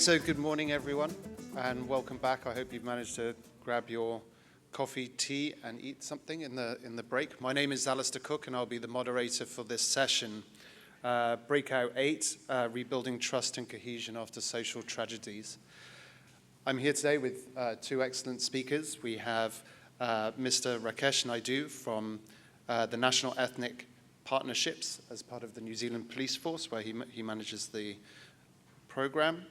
So good morning, everyone, and welcome back. I hope you've managed to grab your coffee, tea, and eat something in the break. My name is Alistair Cook, and I'll be the moderator for this session, Breakout 8, Rebuilding Trust and Cohesion After Social Tragedies. I'm here today with two excellent speakers. We have Mr. Rakesh Naidoo from the National Ethnic Partnerships as part of the New Zealand Police Force, where he manages the program.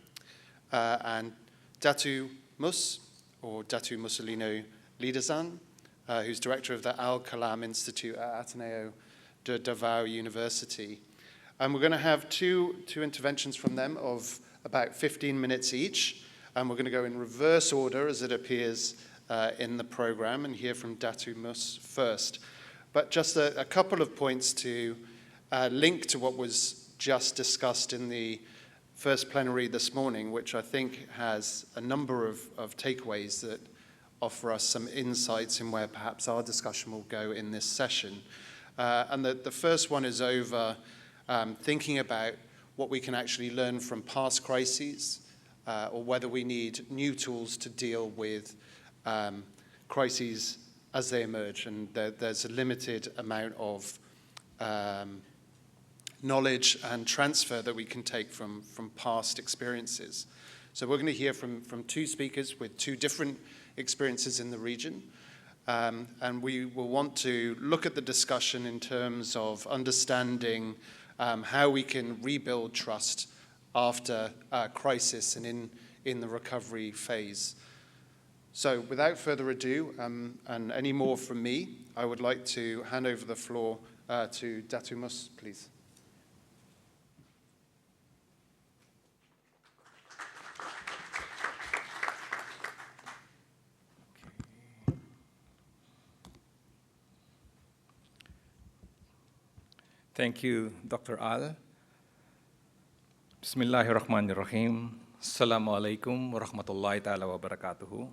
And Datu Mussolini Lidasan, who's director of the Al-Kalam Institute at Ateneo de Davao University. And we're going to have two interventions from them of about 15 minutes each. And we're going to go in reverse order as it appears in the program and hear from Datu Mus first. But just a couple of points to link to what was just discussed in the first plenary this morning, which I think has a number of takeaways that offer us some insights in where perhaps our discussion will go in this session. And the first one is over thinking about what we can actually learn from past crises, or whether we need new tools to deal with crises as they emerge. And there's a limited amount of knowledge and transfer that we can take from past experiences. So we're going to hear from two speakers with two different experiences in the region. And we will want to look at the discussion in terms of understanding how we can rebuild trust after crisis and in the recovery phase. So without further ado, and any more from me, I would like to hand over the floor to Datu Mus, please. Thank you, Dr. Al. Bismillahirrahmanirrahim. Assalamu alaikum wa rahmatullahi ta'ala wa barakatuhu.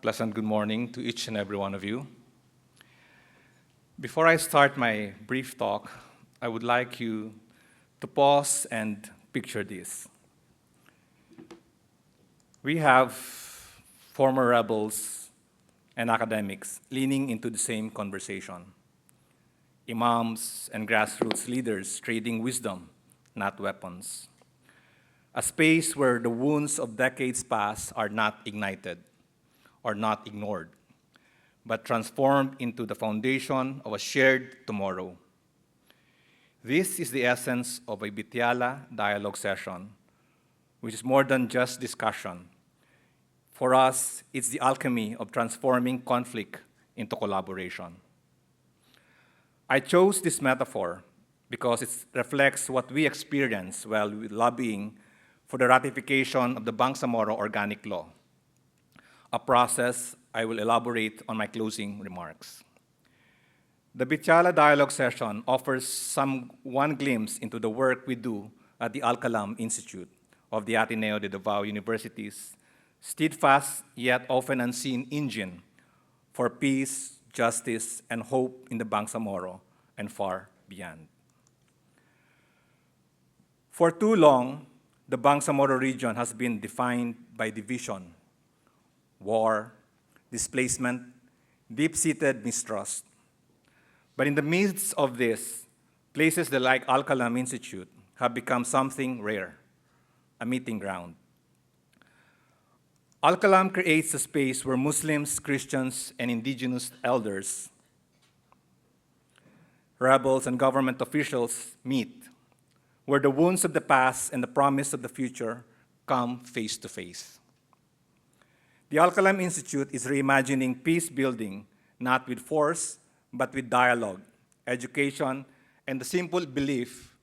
Pleasant good morning to each and every one of you. Before I start my brief talk, I would like you to pause and picture this. We have former rebels and academics leaning into the same conversation. Imams and grassroots leaders trading wisdom, not weapons. A space where the wounds of decades past are not ignited or not ignored, but transformed into the foundation of a shared tomorrow. This is the essence of a Bitiala dialogue session, which is more than just discussion. For us, it's the alchemy of transforming conflict into collaboration. I chose this metaphor because it reflects what we experienced while lobbying for the ratification of the Bangsamoro Organic Law, a process I will elaborate on my closing remarks. The Bitiala Dialogue session offers one glimpse into the work we do at the Al-Kalam Institute of the Ateneo de Davao University's steadfast yet often unseen engine for peace, justice, and hope in the Bangsamoro and far beyond. For too long, the Bangsamoro region has been defined by division, war, displacement, deep-seated mistrust. But in the midst of this, places like Al-Kalam Institute have become something rare, a meeting ground. Al-Kalam creates a space where Muslims, Christians, and indigenous elders, rebels, and government officials meet, where the wounds of the past and the promise of the future come face to face. The Al-Kalam Institute is reimagining peace building, not with force, but with dialogue, education, and the simple belief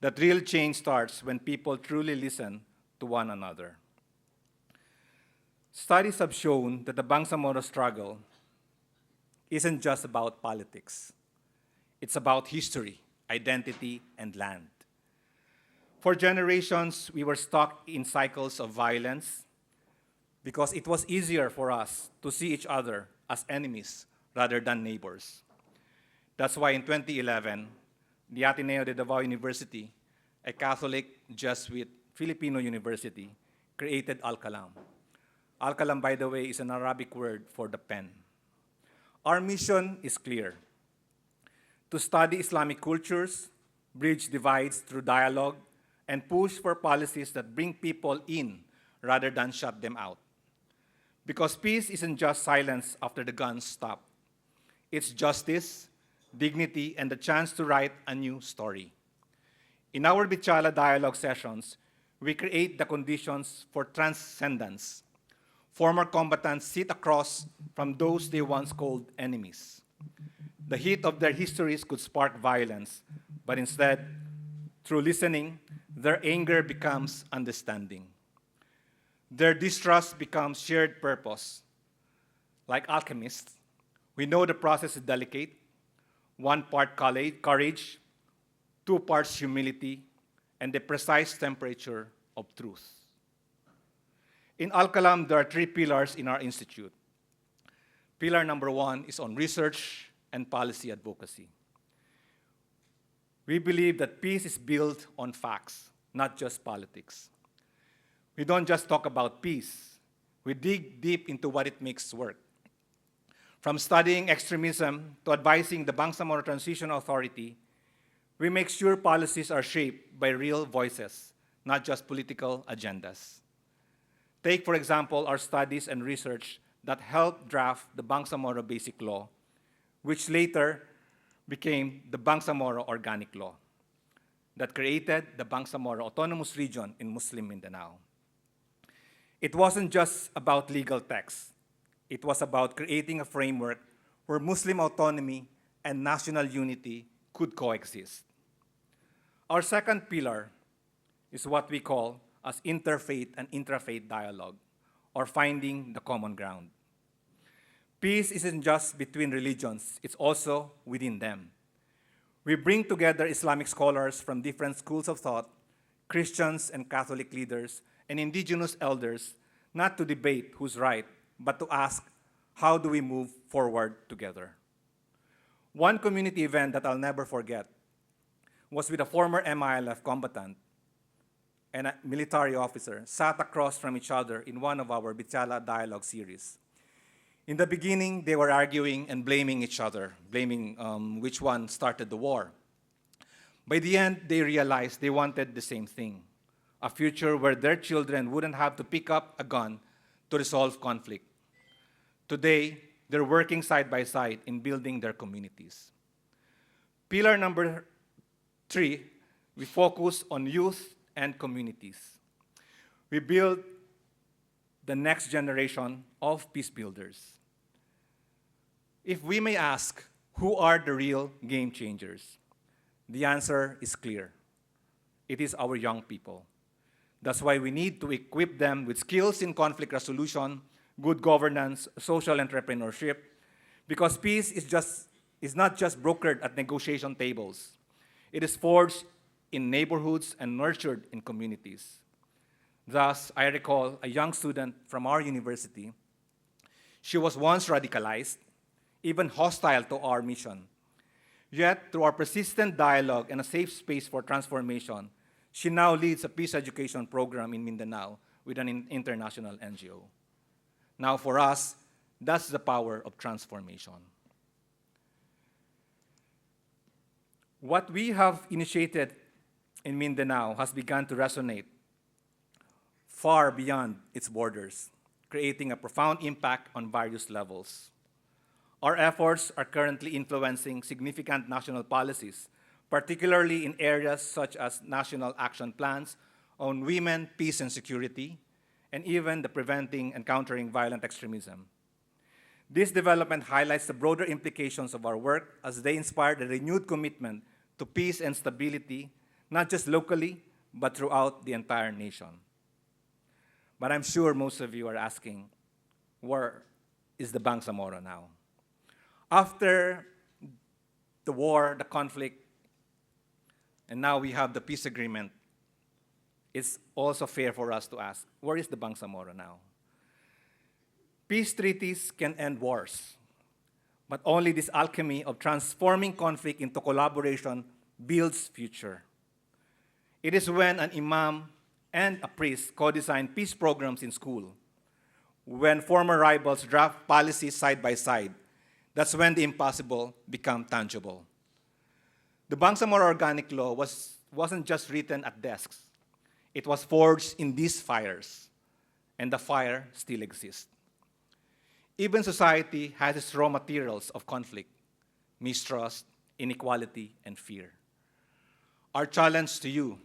that real change starts when people truly listen to one another. Studies have shown that the Bangsamoro struggle isn't just about politics. It's about history, identity, and land. For generations, we were stuck in cycles of violence because it was easier for us to see each other as enemies rather than neighbors. That's why in 2011, the Ateneo de Davao University, a Catholic Jesuit Filipino University, created Al-Kalam. Al-Kalam, by the way, is an Arabic word for the pen. Our mission is clear: to study Islamic cultures, bridge divides through dialogue, and push for policies that bring people in rather than shut them out. Because peace isn't just silence after the guns stop. It's justice, dignity, and the chance to write a new story. In our Bichala dialogue sessions, we create the conditions for transcendence. Former combatants sit across from those they once called enemies. The heat of their histories could spark violence, but instead, through listening, their anger becomes understanding. Their distrust becomes shared purpose. Like alchemists, we know the process is delicate: 1 part courage, 2 parts humility, and the precise temperature of truth. In Al-Kalam, there are 3 pillars in our institute. Pillar number 1 is on research and policy advocacy. We believe that peace is built on facts, not just politics. We don't just talk about peace. We dig deep into what it makes work. From studying extremism to advising the Bangsamoro Transition Authority, we make sure policies are shaped by real voices, not just political agendas. Take, for example, our studies and research that helped draft the Bangsamoro Basic Law, which later became the Bangsamoro Organic Law, that created the Bangsamoro Autonomous Region in Muslim Mindanao. It wasn't just about legal text. It was about creating a framework where Muslim autonomy and national unity could coexist. Our second pillar is what we call as interfaith and intrafaith dialogue, or finding the common ground. Peace isn't just between religions, it's also within them. We bring together Islamic scholars from different schools of thought, Christians and Catholic leaders, and indigenous elders, not to debate who's right, but to ask, how do we move forward together? One community event that I'll never forget was with a former MILF combatant and a military officer sat across from each other in one of our Bichala dialogue series. In the beginning, they were arguing and blaming each other, blaming which one started the war. By the end, they realized they wanted the same thing: a future where their children wouldn't have to pick up a gun to resolve conflict. Today, they're working side by side in building their communities. Pillar number 3, we focus on youth and communities. We build the next generation of peace builders. If we may ask, who are the real game changers? The answer is clear. It is our young people. That's why we need to equip them with skills in conflict resolution, good governance, social entrepreneurship, because peace is not just brokered at negotiation tables. It is forged in neighborhoods and nurtured in communities. Thus, I recall a young student from our university. She was once radicalized, even hostile to our mission. Yet, through our persistent dialogue and a safe space for transformation, she now leads a peace education program in Mindanao with an international NGO. Now, for us, that's the power of transformation. What we have initiated in Mindanao has begun to resonate far beyond its borders, creating a profound impact on various levels. Our efforts are currently influencing significant national policies, particularly in areas such as national action plans on women, peace, and security, and even the preventing and countering violent extremism. This development highlights the broader implications of our work as they inspire a renewed commitment to peace and stability, not just locally, but throughout the entire nation. But I'm sure most of you are asking, where is the Bangsamoro now? After the war, the conflict, and now we have the peace agreement, it's also fair for us to ask, where is the Bangsamoro now? Peace treaties can end wars, but only this alchemy of transforming conflict into collaboration builds future. It is when an imam and a priest co-design peace programs in school. When former rivals draft policies side by side, that's when the impossible become tangible. The Bangsamoro Organic Law wasn't just written at desks. It was forged in these fires, and the fire still exists. Even society has its raw materials of conflict, mistrust, inequality, and fear. Our challenge to you,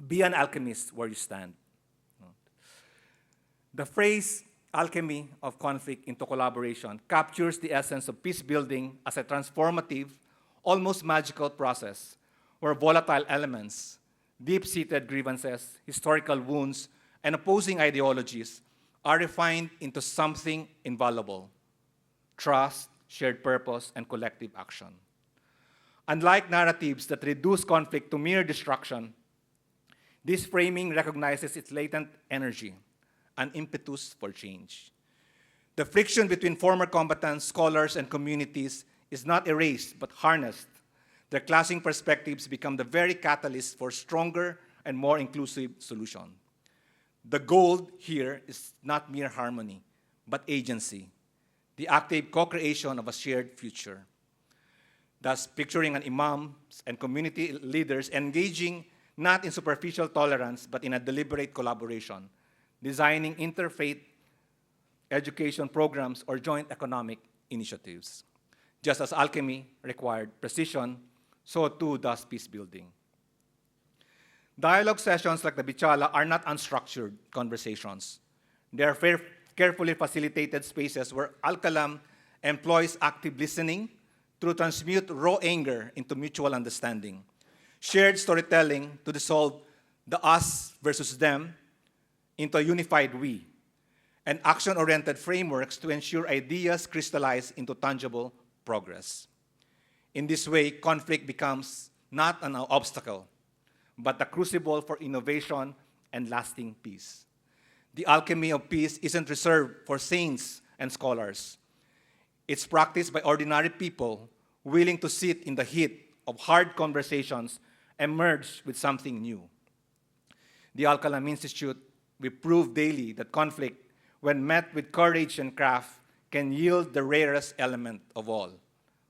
be an alchemist where you stand. The phrase alchemy of conflict into collaboration captures the essence of peace building as a transformative, almost magical process where volatile elements, deep-seated grievances, historical wounds, and opposing ideologies are refined into something invaluable: trust, shared purpose, and collective action. Unlike narratives that reduce conflict to mere destruction, this framing recognizes its latent energy, an impetus for change. The friction between former combatants, scholars, and communities is not erased but harnessed. Their clashing perspectives become the very catalyst for stronger and more inclusive solution. The goal here is not mere harmony, but agency, the active co-creation of a shared future. Thus, picturing an imams and community leaders engaging not in superficial tolerance, but in a deliberate collaboration, designing interfaith education programs or joint economic initiatives. Just as alchemy required precision, so too does peace building. Dialogue sessions like the Bichala are not unstructured conversations. They are carefully facilitated spaces where Al-Kalam employs active listening to transmute raw anger into mutual understanding, shared storytelling to dissolve the us versus them into a unified we, and action-oriented frameworks to ensure ideas crystallize into tangible progress. In this way, conflict becomes not an obstacle, but a crucible for innovation and lasting peace. The alchemy of peace isn't reserved for saints and scholars. It's practiced by ordinary people willing to sit in the heat of hard conversations and merge with something new. The Al-Kalam Institute, we prove daily that conflict, when met with courage and craft, can yield the rarest element of all,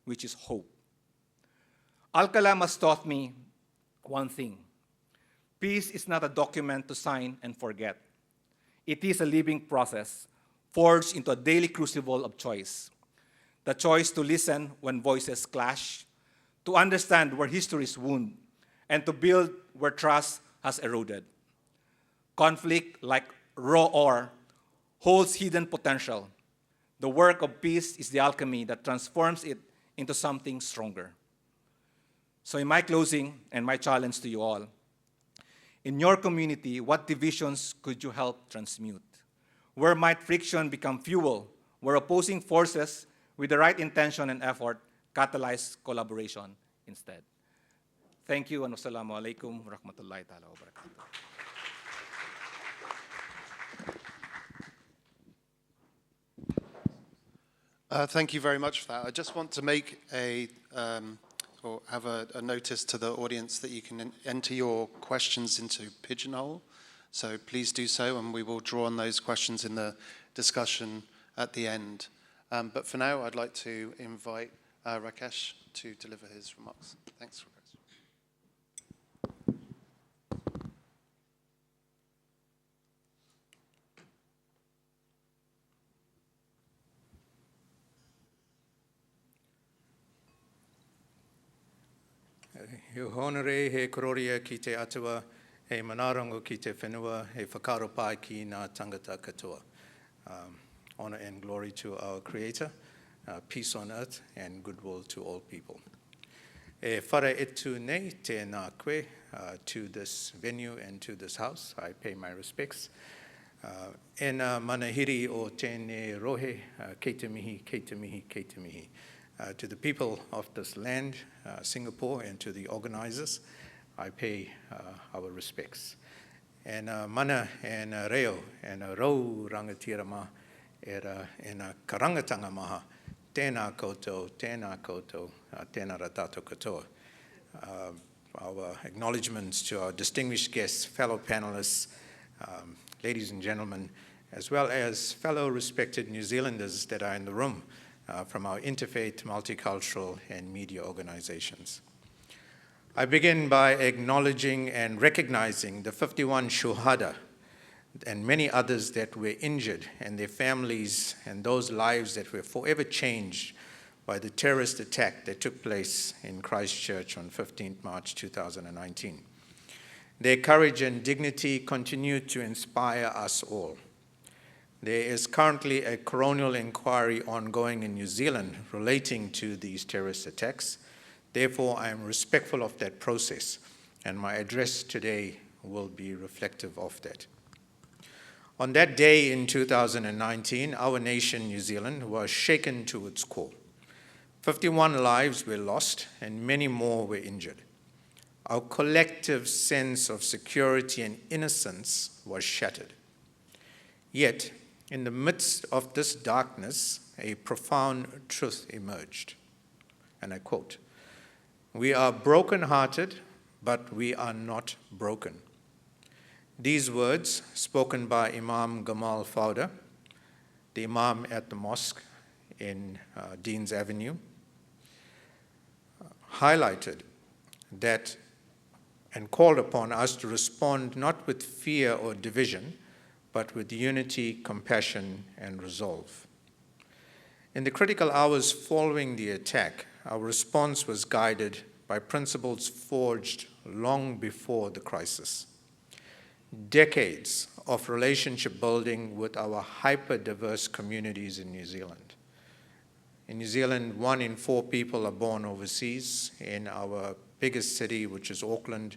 which is hope. Al-Kalam has taught me one thing. Peace is not a document to sign and forget. It is a living process, forged into a daily crucible of choice. The choice to listen when voices clash, to understand where histories wound, and to build where trust has eroded. Conflict, like raw ore, holds hidden potential. The work of peace is the alchemy that transforms it into something stronger. So in my closing, and my challenge to you all, in your community, what divisions could you help transmute? Where might friction become fuel? Where opposing forces, with the right intention and effort, catalyze collaboration instead? Thank you, and wassalamu alaikum wa rahmatullahi ta'ala wa barakatuh. Thank you very much for that. I just want to make or have a notice to the audience that you can enter your questions into Pigeonhole. So please do so, and we will draw on those questions in the discussion at the end. But for now, I'd like to invite Rakesh to deliver his remarks. Thanks, Rakesh. He honore he kororia ki te atua, he manarongo ki te whenua, he whakaro pai ki ngā tangata katoa. Honor and glory to our Creator, peace on earth and goodwill to all people. E whare etu nei tēnā koe to this venue and to this house. I pay my respects. E nā manahiri o tēne rohe, kei te mihi, kei te mihi, kei te mihi. To the people of this land, Singapore, and to the organizers, I pay our respects. And mana and reo and rau rangatira ma era and karangatanga maha, tēnā koutou, tēnā ratato katoa. our acknowledgements to our distinguished guests, fellow panelists, ladies and gentlemen, as well as fellow respected New Zealanders that are in the room from our interfaith, multicultural, and media organizations. I begin by acknowledging and recognizing the 51 shuhada and many others that were injured and their families and those lives that were forever changed by the terrorist attack that took place in Christchurch on 15th March 2019. Their courage and dignity continue to inspire us all. There is currently a coronial inquiry ongoing in New Zealand relating to these terrorist attacks. Therefore, I am respectful of that process, and my address today will be reflective of that. On that day in 2019, our nation, New Zealand, was shaken to its core. 51 lives were lost, and many more were injured. Our collective sense of security and innocence was shattered. Yet, in the midst of this darkness, a profound truth emerged. And I quote, "We are broken-hearted, but we are not broken." These words, spoken by Imam Gamal Fauda, the Imam at the mosque in Dean's Avenue, highlighted that and called upon us to respond not with fear or division, but with unity, compassion, and resolve. In the critical hours following the attack, our response was guided by principles forged long before the crisis. Decades of relationship building with our hyper-diverse communities in New Zealand. In New Zealand, 1 in 4 people are born overseas. In our biggest city, which is Auckland,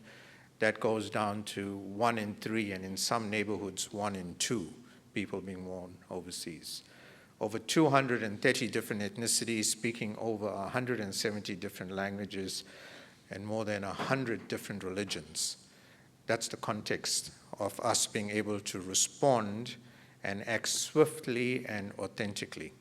that goes down to 1 in 3, and in some neighborhoods, 1 in 2 people being born overseas. Over 230 different ethnicities, speaking over 170 different languages, and more than 100 different religions. That's the context of us being able to respond and act swiftly and authentically.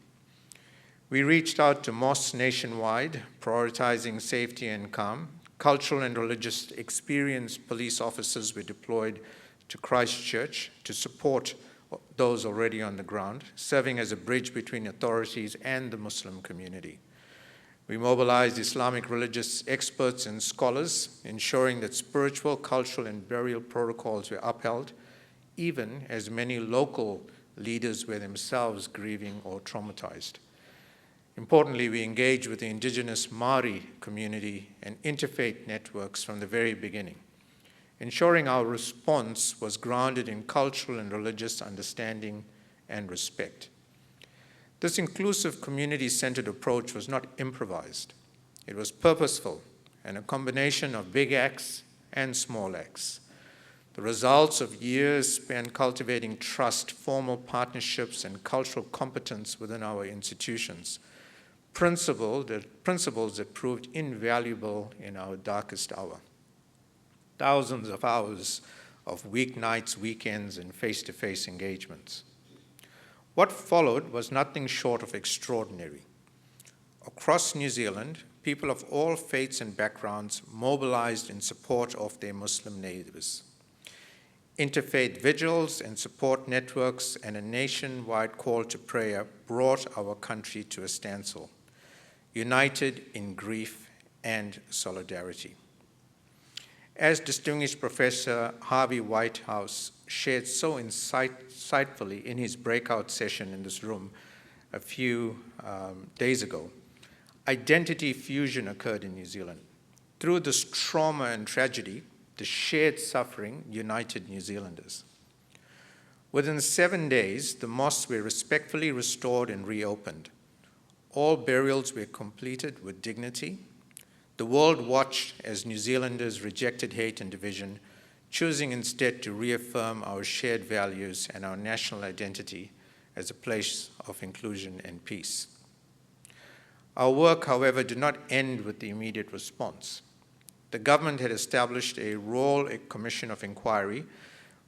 We reached out to mosques nationwide, prioritizing safety and calm. Cultural and religious experienced police officers were deployed to Christchurch to support those already on the ground, serving as a bridge between authorities and the Muslim community. We mobilized Islamic religious experts and scholars, ensuring that spiritual, cultural, and burial protocols were upheld, even as many local leaders were themselves grieving or traumatized. Importantly, we engaged with the indigenous Maori community and interfaith networks from the very beginning, ensuring our response was grounded in cultural and religious understanding and respect. This inclusive, community-centered approach was not improvised. It was purposeful and a combination of big acts and small acts. The results of years spent cultivating trust, formal partnerships, and cultural competence within our institutions, principles that proved invaluable in our darkest hour. Thousands of hours of weeknights, weekends, and face-to-face engagements. What followed was nothing short of extraordinary. Across New Zealand, people of all faiths and backgrounds mobilized in support of their Muslim neighbors. Interfaith vigils and support networks and a nationwide call to prayer brought our country to a standstill, united in grief and solidarity. As distinguished Professor Harvey Whitehouse shared so insightfully in his breakout session in this room a few days ago, identity fusion occurred in New Zealand. Through this trauma and tragedy, the shared suffering united New Zealanders. Within 7 days, the mosques were respectfully restored and reopened. All burials were completed with dignity. The world watched as New Zealanders rejected hate and division, choosing instead to reaffirm our shared values and our national identity as a place of inclusion and peace. Our work, however, did not end with the immediate response. The government had established a Royal Commission of Inquiry,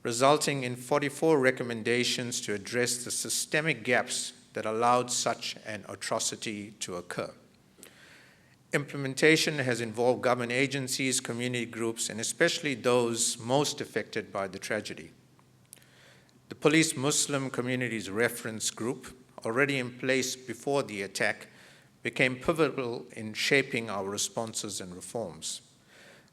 resulting in 44 recommendations to address the systemic gaps that allowed such an atrocity to occur. Implementation has involved government agencies, community groups, and especially those most affected by the tragedy. The Police Muslim Communities Reference Group, already in place before the attack, became pivotal in shaping our responses and reforms.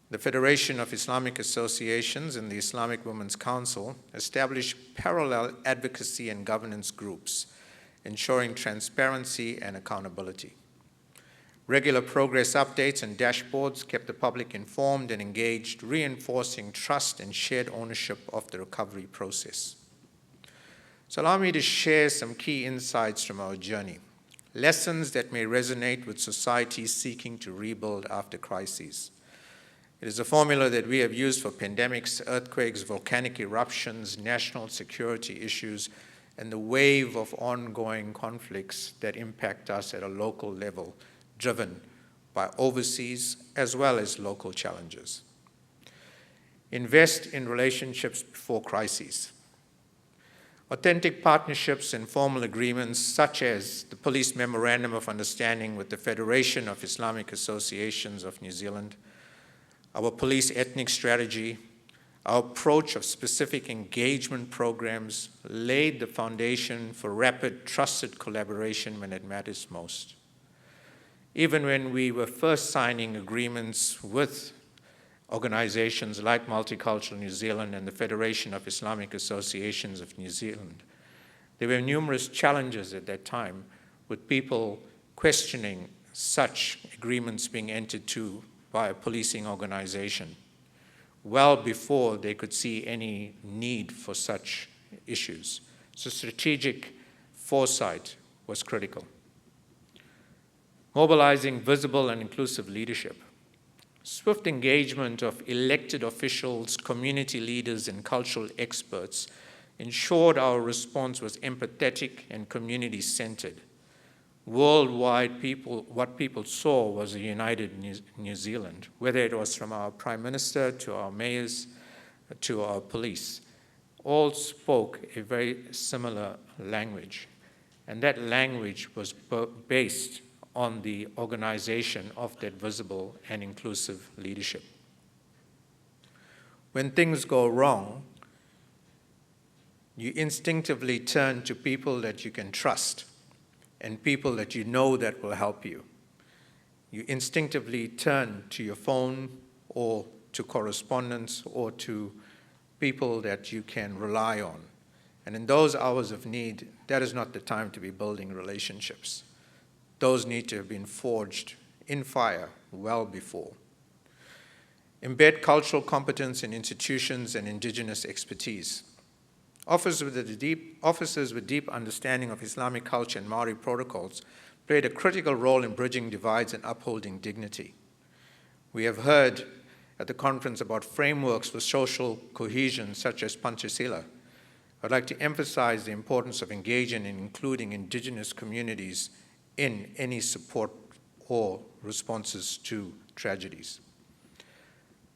The Federation of Islamic Associations and the Islamic Women's Council established parallel advocacy and governance groups, ensuring transparency and accountability. Regular progress updates and dashboards kept the public informed and engaged, reinforcing trust and shared ownership of the recovery process. So allow me to share some key insights from our journey, lessons that may resonate with societies seeking to rebuild after crises. It is a formula that we have used for pandemics, earthquakes, volcanic eruptions, national security issues, and the wave of ongoing conflicts that impact us at a local level, driven by overseas as well as local challenges. Invest in relationships before crises. Authentic partnerships and formal agreements such as the Police Memorandum of Understanding with the Federation of Islamic Associations of New Zealand, our police ethnic strategy, our approach of specific engagement programs laid the foundation for rapid, trusted collaboration when it matters most. Even when we were first signing agreements with organizations like Multicultural New Zealand and the Federation of Islamic Associations of New Zealand, there were numerous challenges at that time with people questioning such agreements being entered to by a policing organization, well before they could see any need for such issues. So strategic foresight was critical. Mobilizing visible and inclusive leadership. Swift engagement of elected officials, community leaders, and cultural experts ensured our response was empathetic and community-centered. Worldwide, what people saw was a united New Zealand, whether it was from our Prime Minister to our mayors to our police. All spoke a very similar language, and that language was based on the organization of that visible and inclusive leadership. When things go wrong, you instinctively turn to people that you can trust and people that you know that will help you. You instinctively turn to your phone or to correspondence or to people that you can rely on. And in those hours of need, that is not the time to be building relationships. Those need to have been forged in fire well before. Embed cultural competence in institutions and indigenous expertise. Officers with deep understanding of Islamic culture and Maori protocols played a critical role in bridging divides and upholding dignity. We have heard at the conference about frameworks for social cohesion such as Pancasila. I'd like to emphasize the importance of engaging and including indigenous communities in any support or responses to tragedies.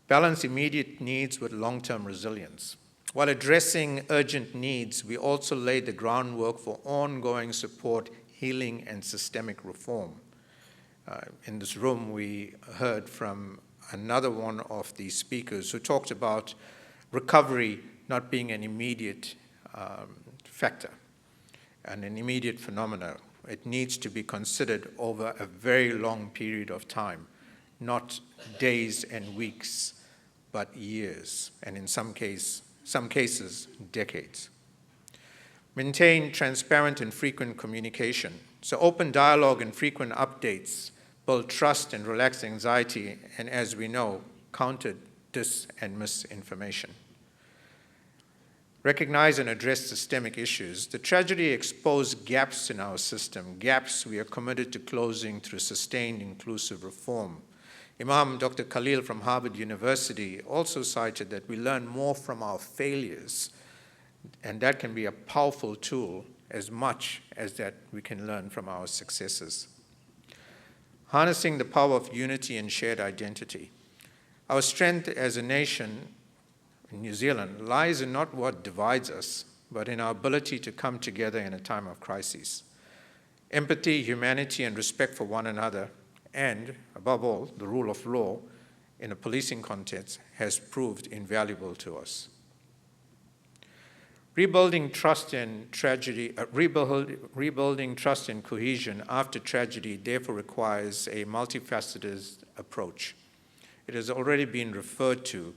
Balance immediate needs with long-term resilience. While addressing urgent needs, we also laid the groundwork for ongoing support, healing, and systemic reform. In this room, we heard from another one of the speakers who talked about recovery not being an immediate factor and an immediate phenomenon. It needs to be considered over a very long period of time, not days and weeks, but years, and in some cases, decades. Maintain transparent and frequent communication. So open dialogue and frequent updates build trust and relax anxiety, and as we know, counter dis- and misinformation. Recognize and address systemic issues. The tragedy exposed gaps in our system, gaps we are committed to closing through sustained inclusive reform. Imam Dr. Khalil from Harvard University also cited that we learn more from our failures, and that can be a powerful tool as much as that we can learn from our successes. Harnessing the power of unity and shared identity. Our strength as a nation in New Zealand lies in not what divides us, but in our ability to come together in a time of crisis. Empathy, humanity, and respect for one another, and, above all, the rule of law in a policing context has proved invaluable to us. Rebuilding trust and cohesion after tragedy therefore requires a multifaceted approach. It has already been referred to.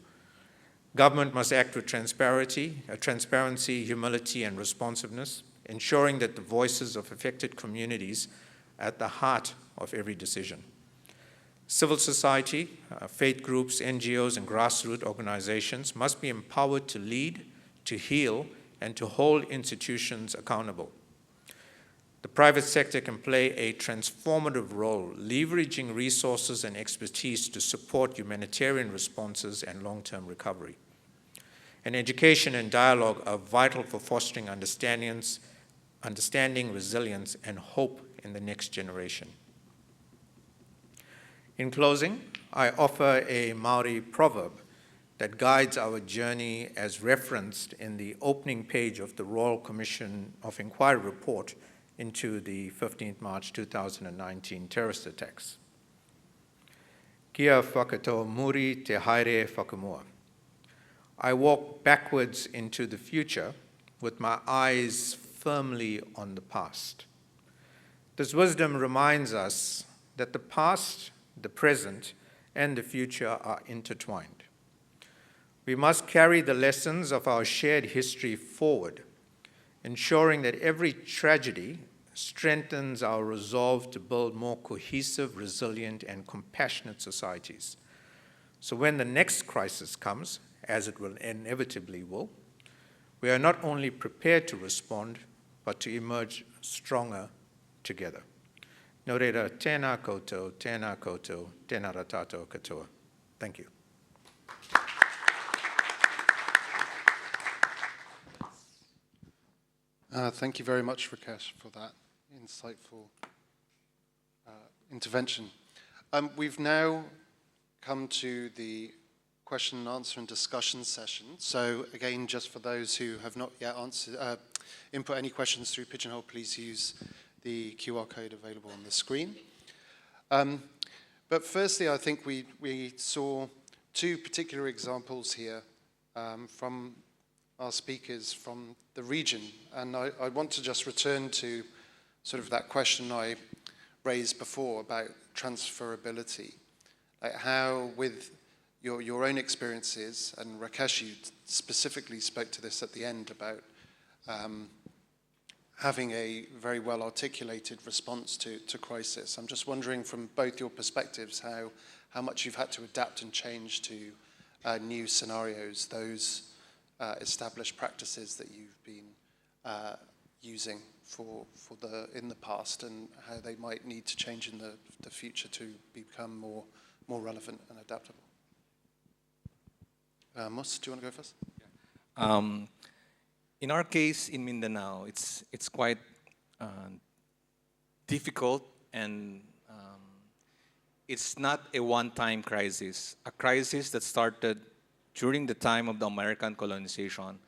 Government must act with transparency, humility, and responsiveness, ensuring that the voices of affected communities are at the heart of every decision. Civil society, faith groups, NGOs, and grassroots organizations must be empowered to lead, to heal, and to hold institutions accountable. The private sector can play a transformative role, leveraging resources and expertise to support humanitarian responses and long-term recovery. And education and dialogue are vital for fostering understanding, resilience, and hope in the next generation. In closing, I offer a Maori proverb that guides our journey as referenced in the opening page of the Royal Commission of Inquiry report into the 15th March 2019 terrorist attacks. Kia whakatau muri te haere whakamua. I walk backwards into the future with my eyes firmly on the past. This wisdom reminds us that the past, the present, and the future are intertwined. We must carry the lessons of our shared history forward, ensuring that every tragedy strengthens our resolve to build more cohesive, resilient, and compassionate societies. So when the next crisis comes, as it will inevitably will, we are not only prepared to respond, but to emerge stronger together. Nō reira, tēnā koutou, tēnā rā tātou katoa. Thank you. Thank you very much, Rakesh, for that insightful intervention. We've now come to the question and answer and discussion session. So again, just for those who have not yet input any questions through Pigeonhole, please use the QR code available on the screen. But firstly, I think we saw two particular examples here from our speakers from the region. And I want to just return to sort of that question I raised before about transferability. Like how with your own experiences, and Rakesh, you specifically spoke to this at the end about having a very well articulated response to crisis. I'm just wondering from both your perspectives how much you've had to adapt and change to new scenarios, those established practices that you've been using in the past, and how they might need to change in the future to become more relevant and adaptable. Mus, do you want to go first? In our case in Mindanao, it's quite difficult, and it's not a one-time crisis. A crisis that started during the time of the American colonization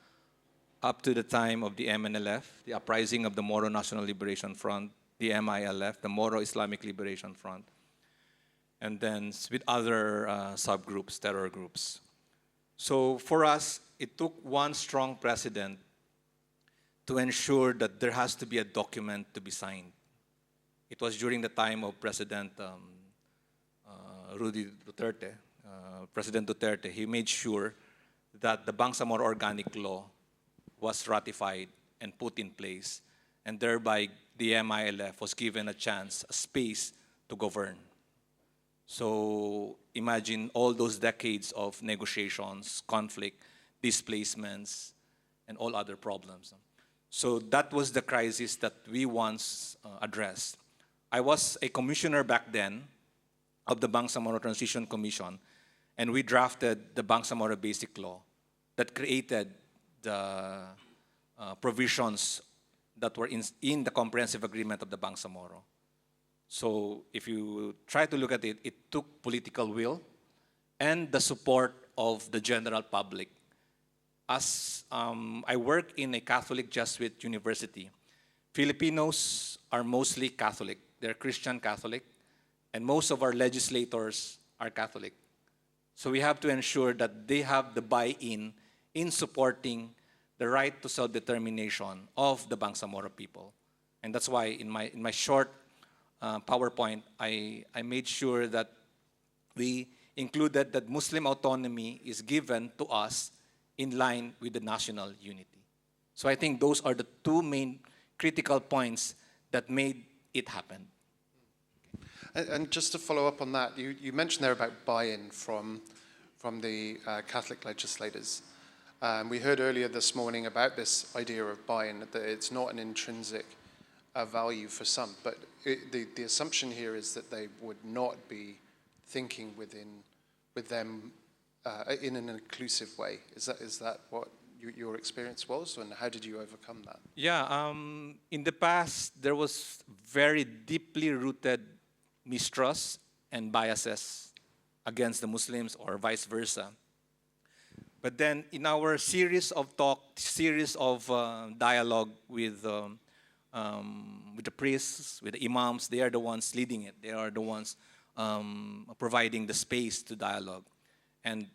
up to the time of the MNLF, the uprising of the Moro National Liberation Front, the MILF, the Moro Islamic Liberation Front, and then with other subgroups, terror groups. So for us, it took one strong precedent to ensure that there has to be a document to be signed. It was during the time of President President Duterte. He made sure that the Bangsamoro Organic Law was ratified and put in place, and thereby the MILF was given a chance, a space to govern. So imagine all those decades of negotiations, conflict, displacements, and all other problems. So that was the crisis that we once addressed. I was a commissioner back then of the Bangsamoro Transition Commission, and we drafted the Bangsamoro Basic Law that created the provisions that were in the comprehensive agreement of the Bangsamoro. So if you try to look at it, it took political will and the support of the general public. As I work in a Catholic Jesuit university, Filipinos are mostly Catholic. They're Christian Catholic. and most of our legislators are Catholic. So we have to ensure that they have the buy-in in supporting the right to self-determination of the Bangsamoro people. And that's why in my short PowerPoint, I made sure that we included that Muslim autonomy is given to us in line with the national unity. So I think those are the two main critical points that made it happen. And just to follow up on that, you mentioned there about buy-in from the Catholic legislators. We heard earlier this morning about this idea of buy-in, that it's not an intrinsic value for some, but the assumption here is that they would not be thinking with them in an inclusive way. Is that what your experience was, and how did you overcome that? Yeah, in the past, there was very deeply rooted mistrust and biases against the Muslims or vice versa. But then in our series of dialogue with the priests, with the imams, they are the ones leading it. They are the ones providing the space to dialogue. And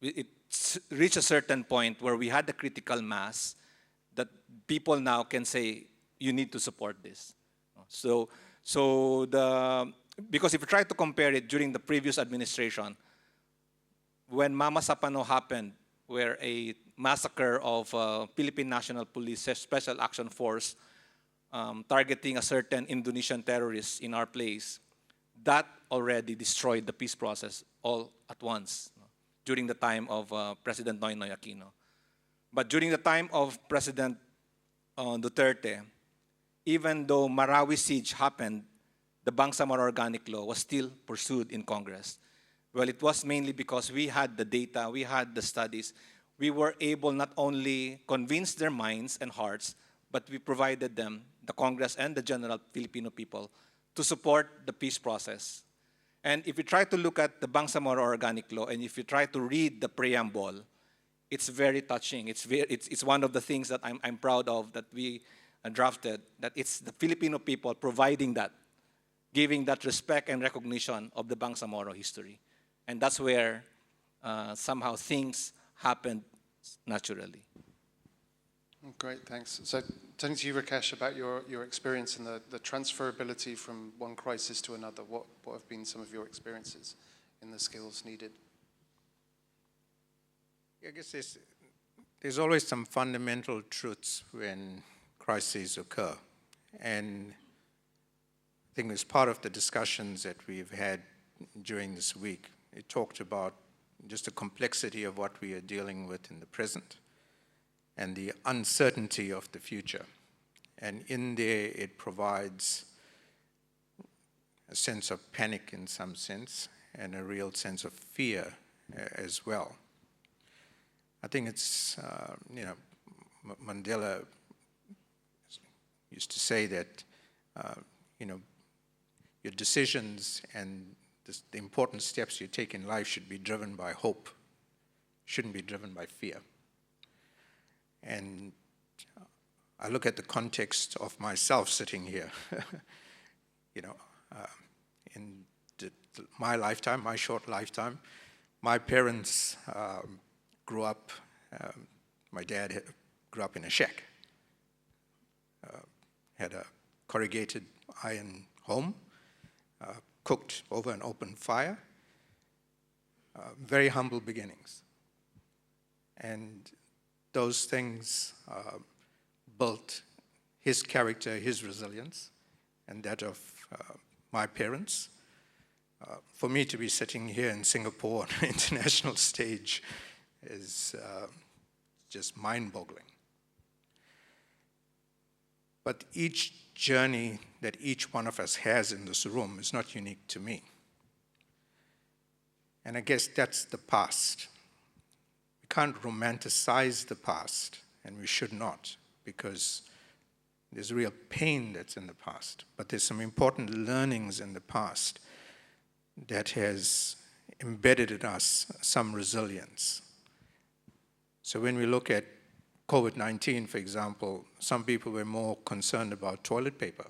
it reached a certain point where we had the critical mass that people now can say, you need to support this. Because if you try to compare it during the previous administration, when Mama Sapano happened, where a massacre of Philippine National Police Special Action Force targeting a certain Indonesian terrorist in our place, that already destroyed the peace process all at once during the time of President Noynoy Aquino. But during the time of President Duterte, even though Marawi siege happened, the Bangsamoro Organic Law was still pursued in Congress. Well, it was mainly because we had the data, we had the studies. We were able not only convince their minds and hearts, but we provided them, the Congress and the general Filipino people, to support the peace process. And if you try to look at the Bangsamoro Organic Law, and if you try to read the preamble, it's very touching. It's one of the things that I'm proud of that we drafted, that it's the Filipino people providing that, giving that respect and recognition of the Bangsamoro history. And that's where somehow things happened naturally. Great, thanks. So turning to you, Rakesh, about your experience and the transferability from one crisis to another, what have been some of your experiences in the skills needed? I guess there's always some fundamental truths when crises occur. And I think as part of the discussions that we've had during this week, it talked about just the complexity of what we are dealing with in the present and the uncertainty of the future. And in there, it provides a sense of panic in some sense and a real sense of fear as well. I think it's, Mandela used to say that, your decisions and the important steps you take in life should be driven by hope, shouldn't be driven by fear. And I look at the context of myself sitting here, in my lifetime, my short lifetime, my parents grew up, my dad grew up in a shack, had a corrugated iron home, cooked over an open fire, very humble beginnings. And those things built his character, his resilience, and that of my parents. For me to be sitting here in Singapore on an international stage is just mind-boggling. But each journey that each one of us has in this room is not unique to me. And I guess that's the past. We can't romanticize the past, and we should not, because there's real pain that's in the past. But there's some important learnings in the past that has embedded in us some resilience. So when we look at COVID-19, for example, some people were more concerned about toilet paper,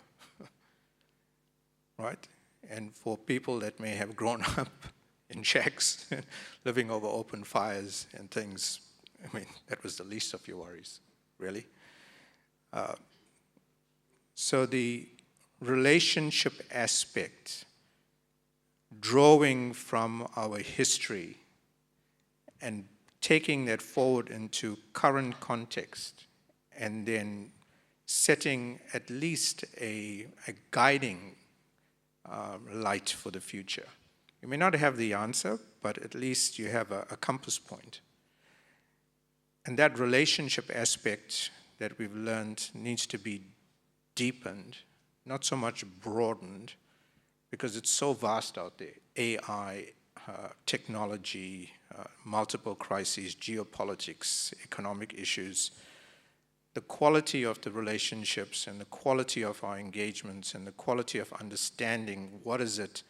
right? And for people that may have grown up in shacks, living over open fires and things, I mean, that was the least of your worries, really. So the relationship aspect, drawing from our history and taking that forward into current context, and then setting at least a guiding light for the future. You may not have the answer, but at least you have a compass point. And that relationship aspect that we've learned needs to be deepened, not so much broadened, because it's so vast out there. AI, technology, multiple crises, geopolitics, economic issues. The quality of the relationships and the quality of our engagements and the quality of understanding what is it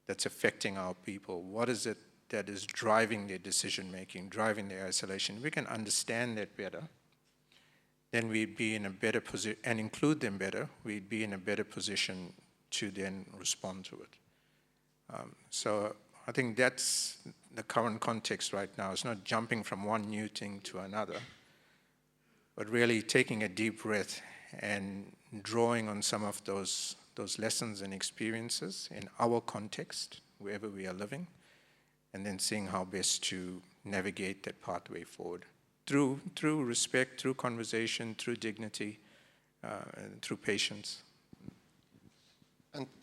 that's affecting our people, what is it that is driving their decision-making, driving their isolation. We can understand that better, then we'd be in a better position, and include them better, we'd be in a better position to then respond to it. So I think that's the current context right now. It's not jumping from one new thing to another, but really taking a deep breath and drawing on some of those lessons and experiences in our context, wherever we are living, and then seeing how best to navigate that pathway forward through respect, through conversation, through dignity, and through patience.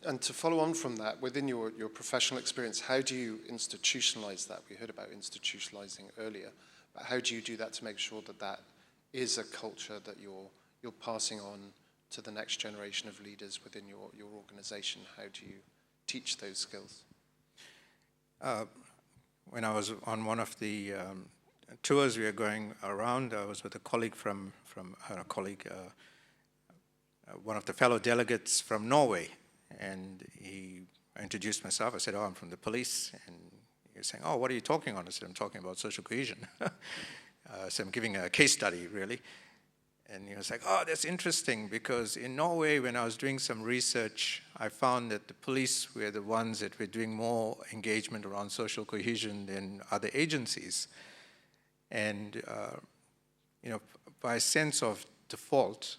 And to follow on from that, within your professional experience, how do you institutionalize that? We heard about institutionalizing earlier, but how do you do that to make sure that that is a culture that you're passing on to the next generation of leaders within your organization? How do you teach those skills? When I was on one of the tours we were going around, I was with a colleague one of the fellow delegates from Norway, and I introduced myself. I said, I'm from the police, and he was saying, what are you talking on? I said, I'm talking about social cohesion. So I'm giving a case study, really. And he was like, that's interesting, because in Norway, when I was doing some research, I found that the police were the ones that were doing more engagement around social cohesion than other agencies. And, by a sense of default,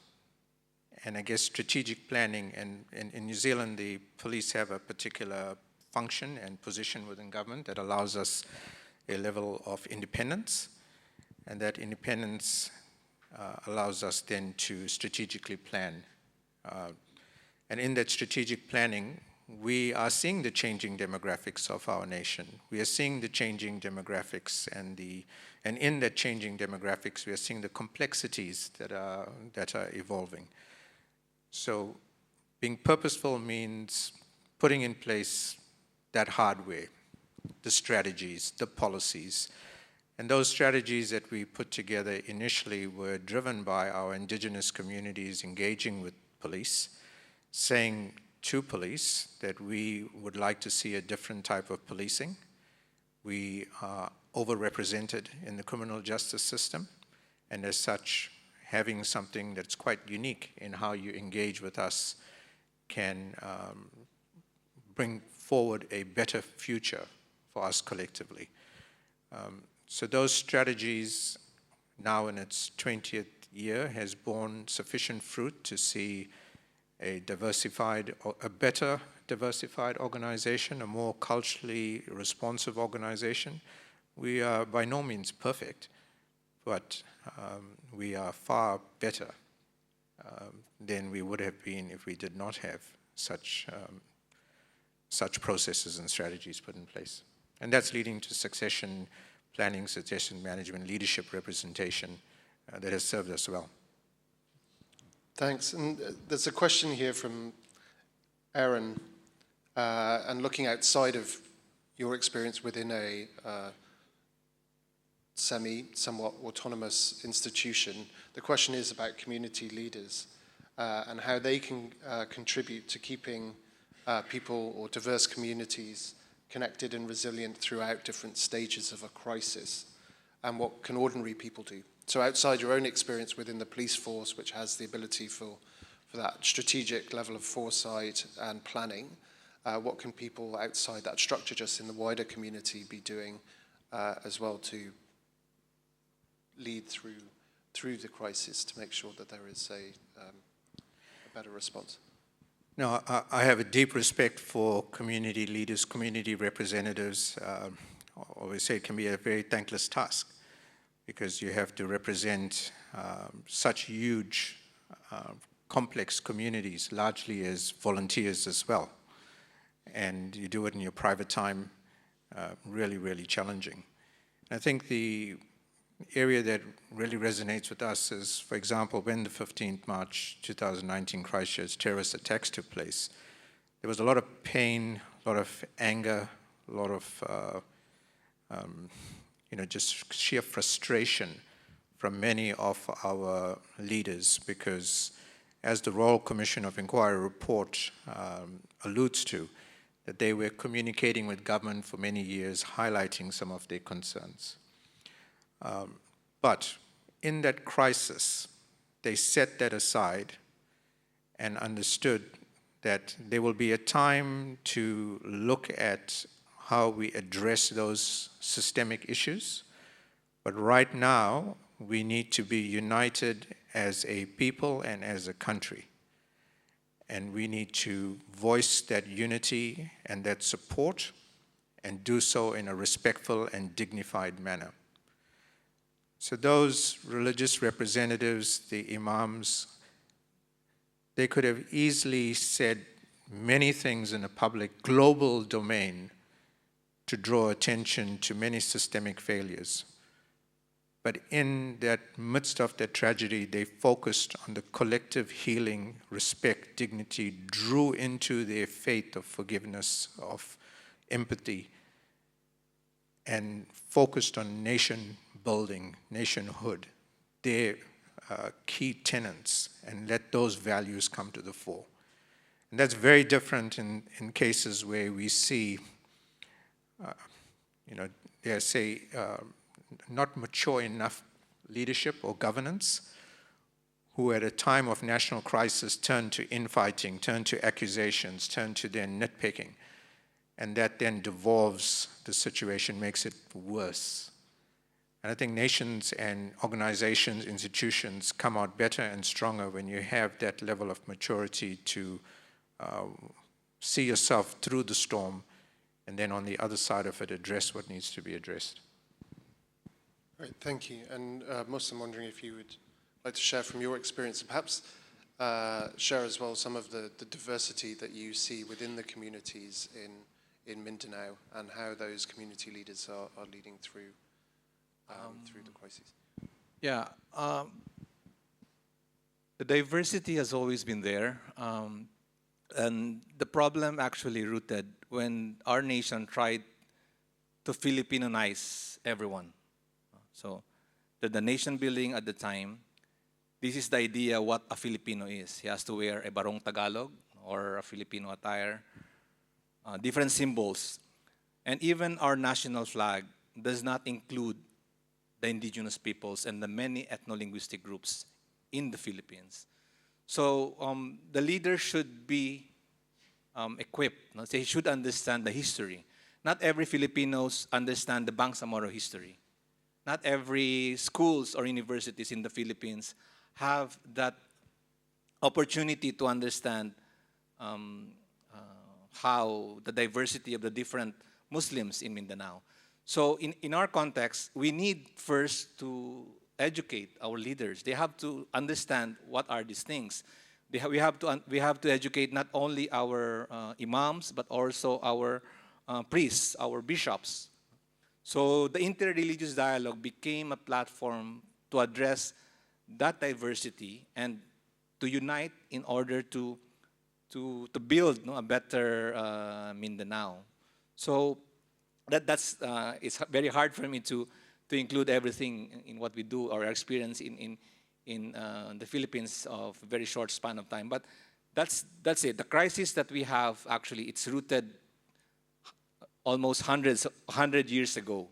and I guess strategic planning, and in New Zealand, the police have a particular function and position within government that allows us a level of independence, and that independence allows us then to strategically plan. And in that strategic planning, we are seeing the changing demographics of our nation. We are seeing the changing demographics, and in that changing demographics, we are seeing the complexities that are evolving. So being purposeful means putting in place that hardware, the strategies, the policies. And those strategies that we put together initially were driven by our indigenous communities engaging with police, saying to police that we would like to see a different type of policing. We are overrepresented in the criminal justice system, and as such, having something that's quite unique in how you engage with us can bring forward a better future for us collectively. So those strategies, now in its 20th year, has borne sufficient fruit to see a better diversified organization, a more culturally responsive organization. We are by no means perfect, but we are far better than we would have been if we did not have such processes and strategies put in place. And that's leading to succession planning, succession management, leadership representation that has served us well. Thanks. And there's a question here from Aaron, and looking outside of your experience within a somewhat autonomous institution, the question is about community leaders and how they can contribute to keeping people or diverse communities connected and resilient throughout different stages of a crisis, and what can ordinary people do? So outside your own experience within the police force, which has the ability for that strategic level of foresight and planning, what can people outside that structure, just in the wider community, be doing as well to lead through the crisis to make sure that there is a better response? No, I have a deep respect for community leaders, community representatives. I always say it can be a very thankless task because you have to represent such huge, complex communities, largely as volunteers as well. And you do it in your private time, really, really challenging. I think the area that really resonates with us is, for example, when the 15th March 2019 Christchurch terrorist attacks took place, there was a lot of pain, a lot of anger, a lot of just sheer frustration from many of our leaders, because as the Royal Commission of Inquiry report alludes to, that they were communicating with government for many years, highlighting some of their concerns. But in that crisis, they set that aside and understood that there will be a time to look at how we address those systemic issues. But right now, we need to be united as a people and as a country. And we need to voice that unity and that support and do so in a respectful and dignified manner. So those religious representatives, the imams, they could have easily said many things in a public global domain to draw attention to many systemic failures. But in that midst of that tragedy, they focused on the collective healing, respect, dignity, drew into their faith of forgiveness, of empathy, and focused on nation building, nationhood, their key tenets, and let those values come to the fore. And that's very different in cases where we see, not mature enough leadership or governance, who at a time of national crisis turn to infighting, turn to accusations, turn to their nitpicking, and that then devolves the situation, makes it worse. And I think nations and organizations, institutions come out better and stronger when you have that level of maturity to see yourself through the storm, and then on the other side of it, address what needs to be addressed. Great, thank you. And Muslim, wondering if you would like to share from your experience, and perhaps share as well some of the diversity that you see within the communities in Mindanao, and how those community leaders are leading through the crisis. Yeah, the diversity has always been there. And the problem actually rooted when our nation tried to Filipinonize everyone. So the nation building at the time, this is the idea what a Filipino is. He has to wear a barong Tagalog or a Filipino attire, different symbols. And even our national flag does not include the indigenous peoples and the many ethno-linguistic groups in the Philippines. So the leader should be equipped. No? They should understand the history. Not every Filipinos understand the Bangsamoro history. Not every schools or universities in the Philippines have that opportunity to understand how the diversity of the different Muslims in Mindanao. So in our context, we need first to educate our leaders. They have to understand what are these things. We have to educate not only our imams, but also our priests, our bishops. So the interreligious dialogue became a platform to address that diversity and to unite in order to build a better Mindanao. So that's it's very hard for me to include everything in what we do or our experience in the Philippines of a very short span of time. But that's it. The crisis that we have, actually, it's rooted almost 100 years ago,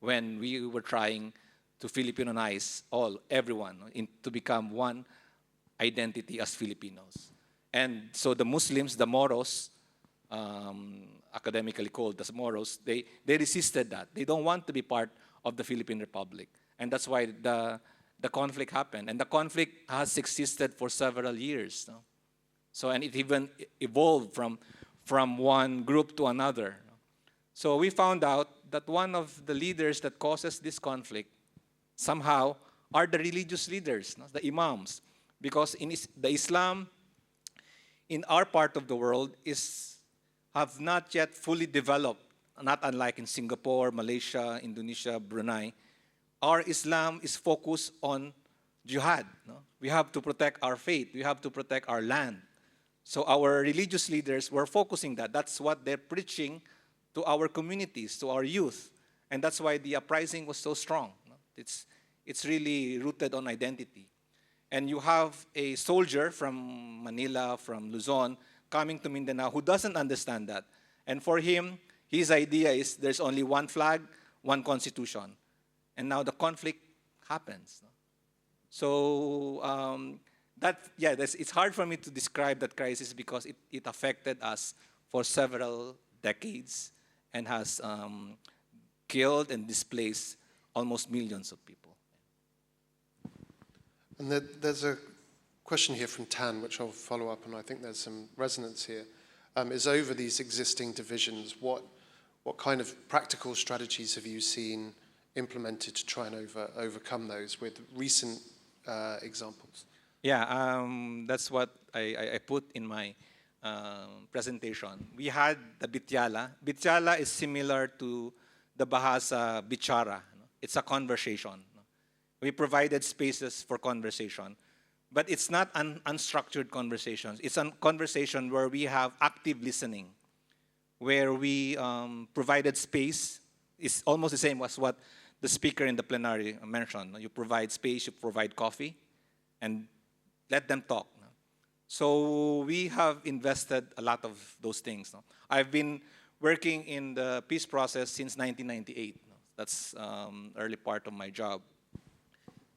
when we were trying to Filipinonize everyone, to become one identity as Filipinos. And so the Muslims, the Moros, academically called the Moros, they resisted that. They don't want to be part of the Philippine Republic. And that's why the conflict happened. And the conflict has existed for several years. No? So, and it even evolved from one group to another. So we found out that one of the leaders that causes this conflict somehow are the religious leaders, no? The imams. Because in the Islam in our part of the world have not yet fully developed, not unlike in Singapore, Malaysia, Indonesia, Brunei. Our Islam is focused on jihad. No? We have to protect our faith. We have to protect our land. So our religious leaders were focusing that. That's what they're preaching to our communities, to our youth. And that's why the uprising was so strong. No? It's really rooted on identity. And you have a soldier from Manila, from Luzon, coming to Mindanao who doesn't understand that. And for him, his idea is there's only one flag, one constitution. And now the conflict happens. No? So it's hard for me to describe that crisis because it affected us for several decades and has killed and displaced almost millions of people. And there's a question here from Tan, which I'll follow up, and I think there's some resonance here. Is over these existing divisions, what kind of practical strategies have you seen implemented to try and overcome those with recent examples? Yeah, that's what I put in my presentation. We had the Bityala. Bityala is similar to the Bahasa Bicara. It's a conversation. We provided spaces for conversation. But it's not an unstructured conversations. It's a conversation where we have active listening, where we provided space. It's almost the same as what the speaker in the plenary mentioned. You provide space, you provide coffee, and let them talk. So we have invested a lot of those things. I've been working in the peace process since 1998. That's early part of my job.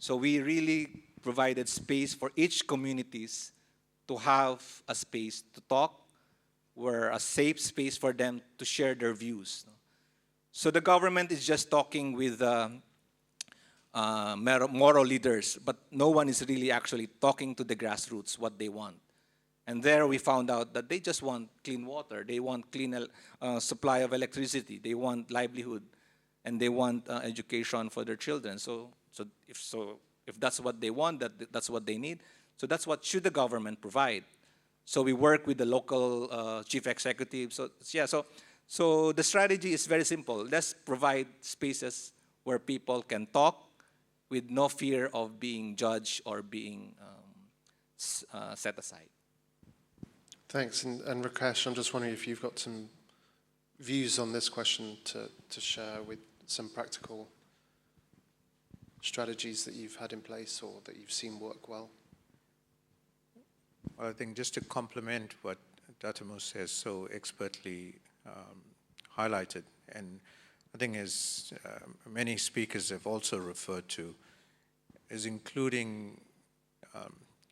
So we really provided space for each communities to have a space to talk, where a safe space for them to share their views. So the government is just talking with moral leaders, but no one is really actually talking to the grassroots what they want. And there we found out that they just want clean water, they want clean supply of electricity, they want livelihood, and they want education for their children. So if that's what they want, that's what they need. So that's what should the government provide. So we work with the local chief executive. So the strategy is very simple. Let's provide spaces where people can talk with no fear of being judged or being set aside. Thanks. And Rakesh, I'm just wondering if you've got some views on this question to share with some practical strategies that you've had in place or that you've seen work well. Well, I think just to complement what Datu has so expertly highlighted, and I think as many speakers have also referred to, is including,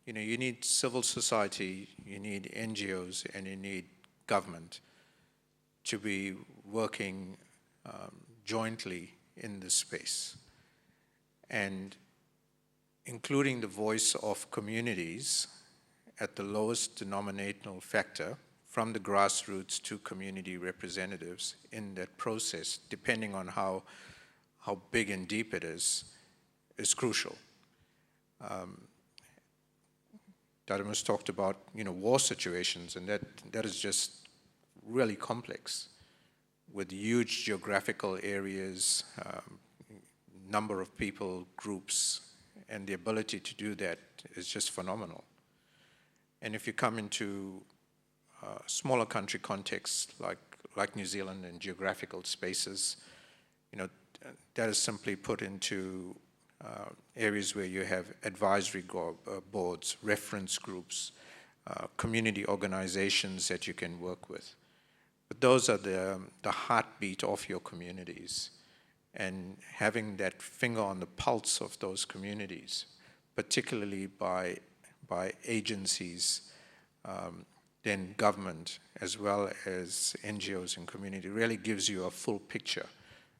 you need civil society, you need NGOs, and you need government to be working jointly in this space. And including the voice of communities at the lowest denominational factor, from the grassroots to community representatives in that process, depending on how big and deep it is crucial. Datu talked about war situations, and that is just really complex, with huge geographical areas, number of people, groups, and the ability to do that is just phenomenal. And if you come into smaller country contexts like New Zealand and geographical spaces, that is simply put into areas where you have advisory boards, reference groups, community organizations that you can work with. But those are the heartbeat of your communities, and having that finger on the pulse of those communities, particularly by agencies then government, as well as NGOs and community, really gives you a full picture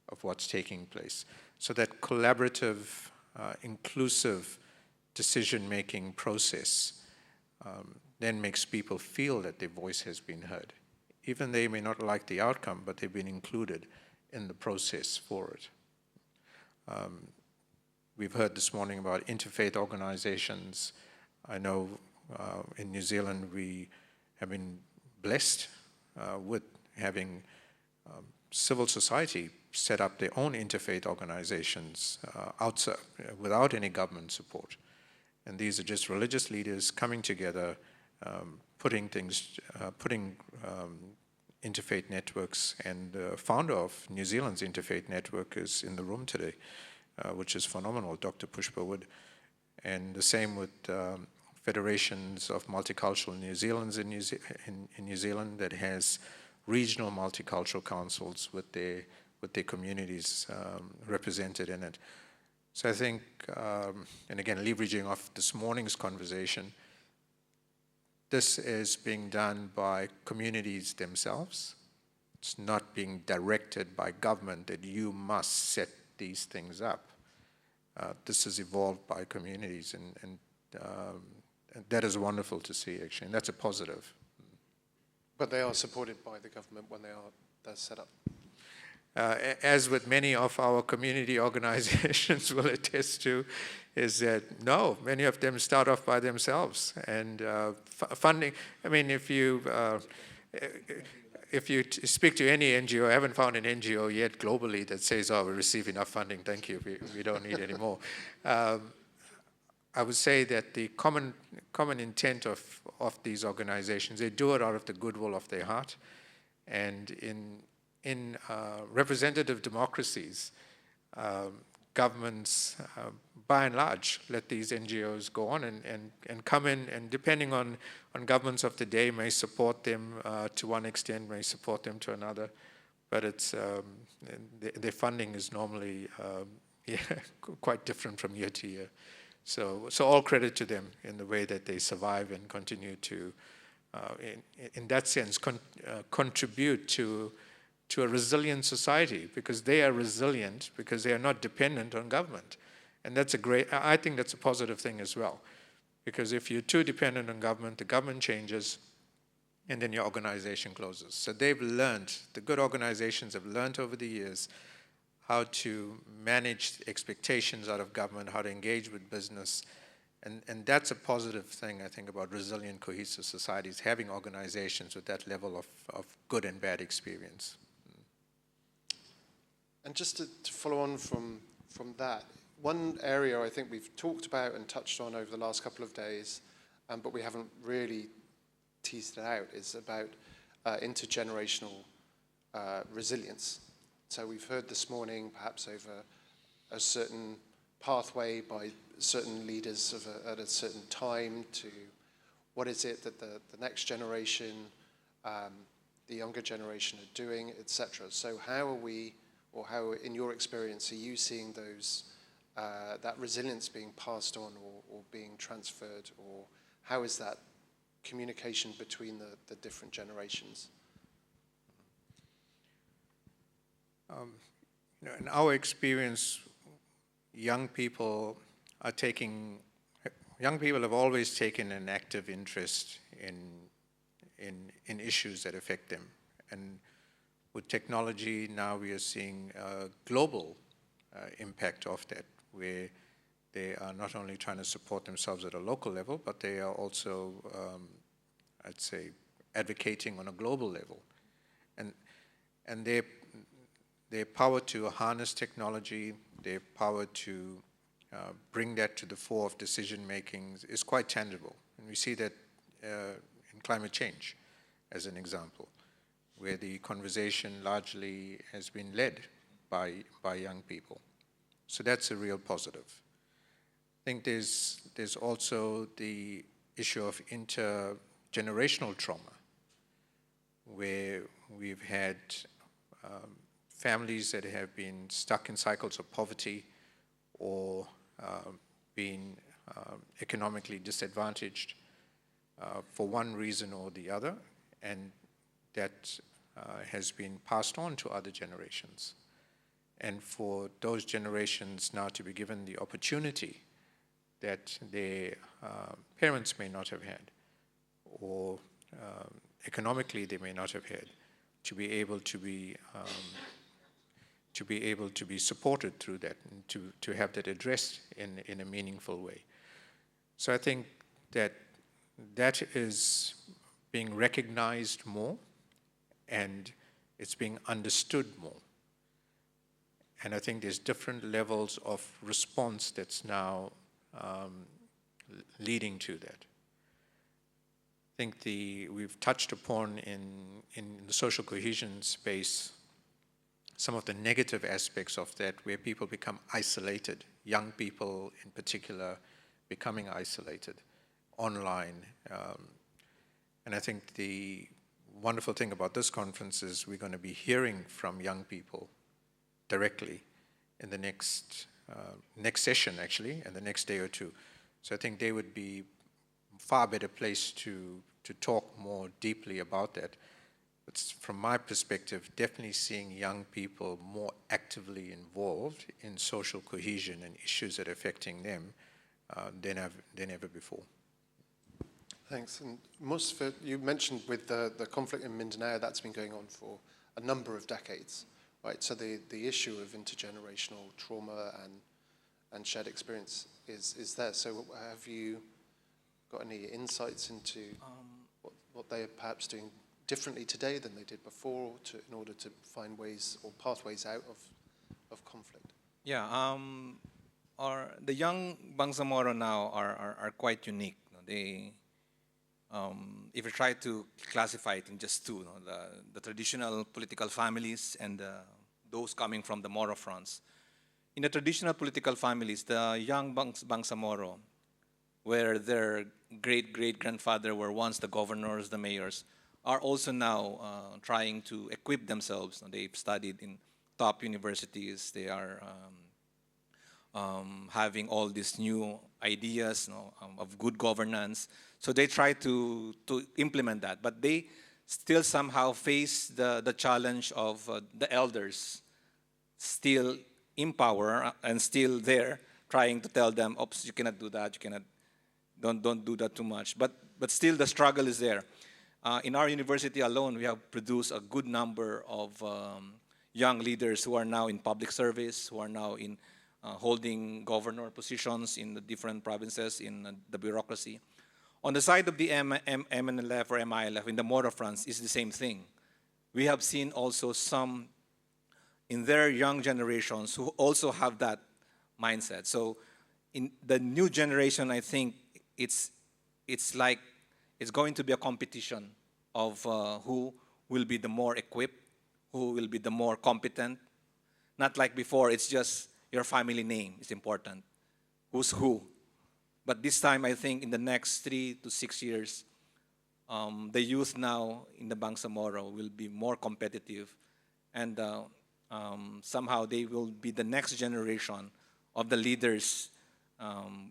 of what's taking place. So that collaborative, inclusive decision-making process then makes people feel that their voice has been heard. Even they may not like the outcome, but they've been included in the process for it. We've heard this morning about interfaith organizations. I know in New Zealand we have been blessed with having civil society set up their own interfaith organizations outside, without any government support. And these are just religious leaders coming together, putting interfaith networks, and the founder of New Zealand's interfaith network is in the room today, which is phenomenal, Dr. Pushpa Wood. And the same with federations of multicultural New Zealanders in New Zealand that has regional multicultural councils with their communities represented in it. So I think, and again, leveraging off this morning's conversation, this is being done by communities themselves. It's not being directed by government that you must set these things up. This is evolved by communities, and that is wonderful to see, actually, and that's a positive. But they are supported by the government when they're set up. As with many of our community organizations will attest to, is that no, many of them start off by themselves. And funding, I mean, if you speak to any NGO, I haven't found an NGO yet globally that says, oh, we receive enough funding, thank you, we don't need any more. I would say that the common intent of these organizations, they do it out of the goodwill of their heart. And in representative democracies, governments, by and large, let these NGOs go on and come in, and depending on governments of the day, may support them to one extent, may support them to another, but it's their funding is normally quite different from year to year. So all credit to them in the way that they survive and continue to, in that sense, contribute to a resilient society, because they are resilient because they are not dependent on government. And that's I think that's a positive thing as well. Because if you're too dependent on government, the government changes, and then your organization closes. So they've learned, the good organizations have learned over the years how to manage expectations out of government, how to engage with business. And that's a positive thing, I think, about resilient, cohesive societies, having organizations with that level of good and bad experience. And just to follow on from that, one area I think we've talked about and touched on over the last couple of days, but we haven't really teased it out, is about intergenerational resilience. So we've heard this morning, perhaps over a certain pathway by certain leaders at a certain time, to what is it that the next generation, the younger generation are doing, etc. So how are we, or how, in your experience, are you seeing those that resilience being passed on or being transferred, or how is that communication between the different generations? In our experience, young people have always taken an active interest in issues that affect them. And with technology, now we are seeing a global impact of that, where they are not only trying to support themselves at a local level, but they are also, I'd say, advocating on a global level. And their power to harness technology, their power to bring that to the fore of decision making is quite tangible. And we see that in climate change, as an example, where the conversation largely has been led by young people. So that's a real positive. I think there's also the issue of intergenerational trauma, where we've had families that have been stuck in cycles of poverty or been economically disadvantaged, for one reason or the other, and that has been passed on to other generations. And for those generations now to be given the opportunity that their parents may not have had, or economically they may not have had, to be able to be supported through that, and to have that addressed in a meaningful way. So I think that is being recognized more, and it's being understood more. And I think there's different levels of response that's now leading to that. I think we've touched upon in the social cohesion space some of the negative aspects of that, where people become isolated, young people in particular becoming isolated online. And I think the wonderful thing about this conference is we're going to be hearing from young people directly in the next session, actually, and the next day or two. So I think they would be far better placed to talk more deeply about that. But from my perspective, definitely seeing young people more actively involved in social cohesion and issues that are affecting them than ever before. Thanks. And Musfa, you mentioned with the conflict in Mindanao, that's been going on for a number of decades, right? So the issue of intergenerational trauma and shared experience is there. So have you got any insights into what they are perhaps doing differently today than they did before in order to find ways or pathways out of conflict? Yeah, the young Bangsamoro now are quite unique. They, if you try to classify it in just two, the traditional political families and those coming from the Moro fronts. In the traditional political families, the young Bangsamoro, where their great-great-grandfather were once the governors, the mayors, are also now trying to equip themselves. They've studied in top universities. They are having all these new ideas of good governance. So they try to implement that. But they still somehow face the challenge of the elders still in power and still there trying to tell them, oops, you cannot do that, you cannot, don't do that too much. But still the struggle is there. In our university alone, we have produced a good number of young leaders who are now in public service, who are now in holding governor positions in the different provinces in the bureaucracy. On the side of the MNLF or MILF, in the Moro fronts, is the same thing. We have seen also some in their young generations who also have that mindset. So in the new generation, I think it's like it's going to be a competition of who will be the more equipped, who will be the more competent. Not like before, it's just your family name is important. Who's who? But this time, I think in the next 3 to 6 years, the youth now in the Bangsamoro will be more competitive, and somehow they will be the next generation of the leaders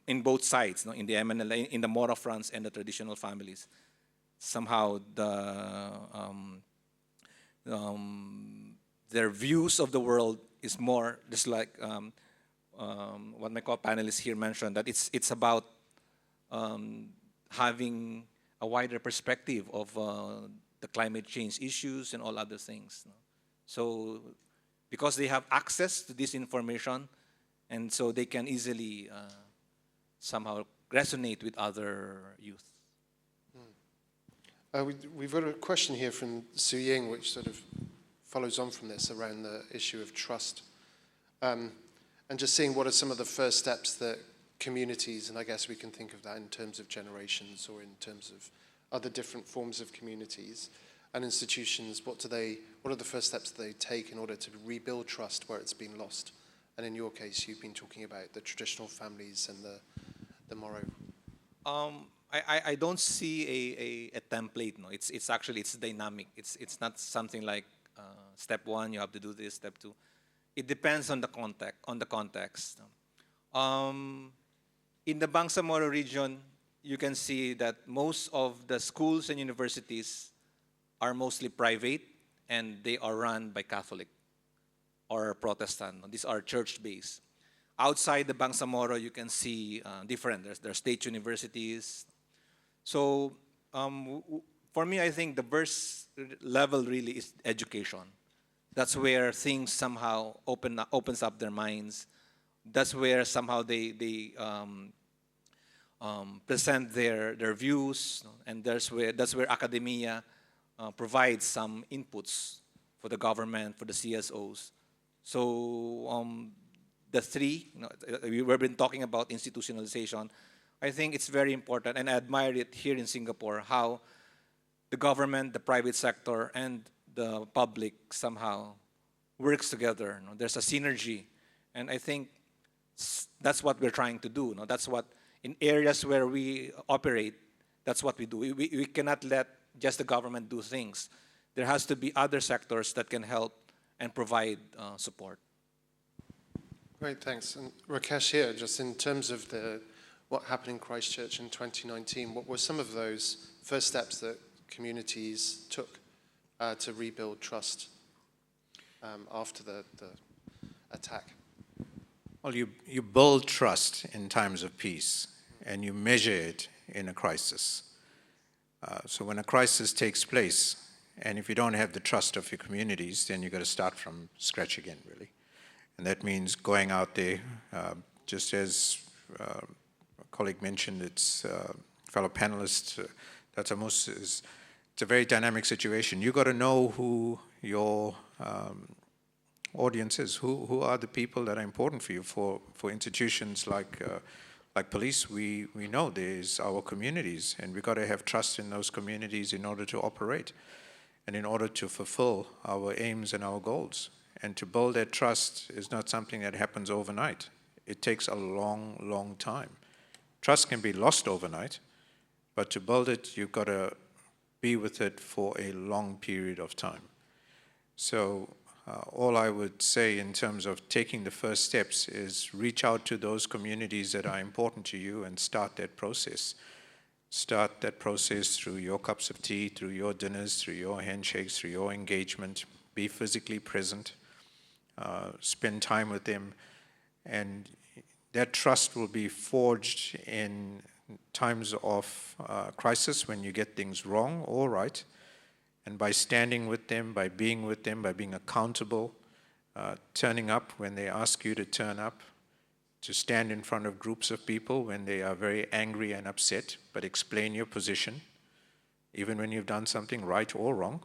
in both sides, in the MNLA, in the Moro fronts and the traditional families. Somehow their views of the world is more just like what my co-panelists here mentioned, that it's about having a wider perspective of the climate change issues and all other things. So because they have access to this information, and so they can easily somehow resonate with other youth. We've got a question here from Su Ying, which sort of follows on from this around the issue of trust. And just seeing what are some of the first steps that communities, and I guess we can think of that in terms of generations or in terms of other different forms of communities and institutions, what are the first steps that they take in order to rebuild trust where it's been lost? And in your case, you've been talking about the traditional families and the Moro. I don't see a template. No, it's actually dynamic. It's not something like step one you have to do this, step two. It depends on the context. In the Bangsamoro region, you can see that most of the schools and universities are mostly private, and they are run by Catholic or Protestant. These are church-based. Outside the Bangsamoro, you can see different. There's state universities. So for me, I think the first level really is education. That's where things somehow opens up their minds. That's where somehow they present their views, and that's where academia provides some inputs for the government, for the CSOs. So the three, we've been talking about institutionalization. I think it's very important, and I admire it here in Singapore, how the government, the private sector, and the public somehow works together. There's a synergy, and I think that's what we're trying to do. That's what, in areas where we operate, that's what we do. We cannot let just the government do things. There has to be other sectors that can help and provide support. Great, thanks. And Rakesh here, just in terms of what happened in Christchurch in 2019, what were some of those first steps that communities took to rebuild trust after the attack? Well, you build trust in times of peace, and you measure it in a crisis. So when a crisis takes place, and if you don't have the trust of your communities, then you've got to start from scratch again, really. And that means going out there, just as a colleague mentioned, its fellow panelist, Dr. it's a very dynamic situation. You've got to know who your audience is, who are the people that are important for you. For institutions like police, we know there's our communities, and we've got to have trust in those communities in order to operate and in order to fulfill our aims and our goals. And to build that trust is not something that happens overnight. It takes a long, long time. Trust can be lost overnight, but to build it, you've got to be with it for a long period of time. So all I would say in terms of taking the first steps is reach out to those communities that are important to you and start that process. Start that process through your cups of tea, through your dinners, through your handshakes, through your engagement. Be physically present. Spend time with them. And that trust will be forged in times of crisis when you get things wrong or right. And by standing with them, by being accountable, turning up when they ask you to turn up, to stand in front of groups of people when they are very angry and upset, but explain your position, even when you've done something right or wrong.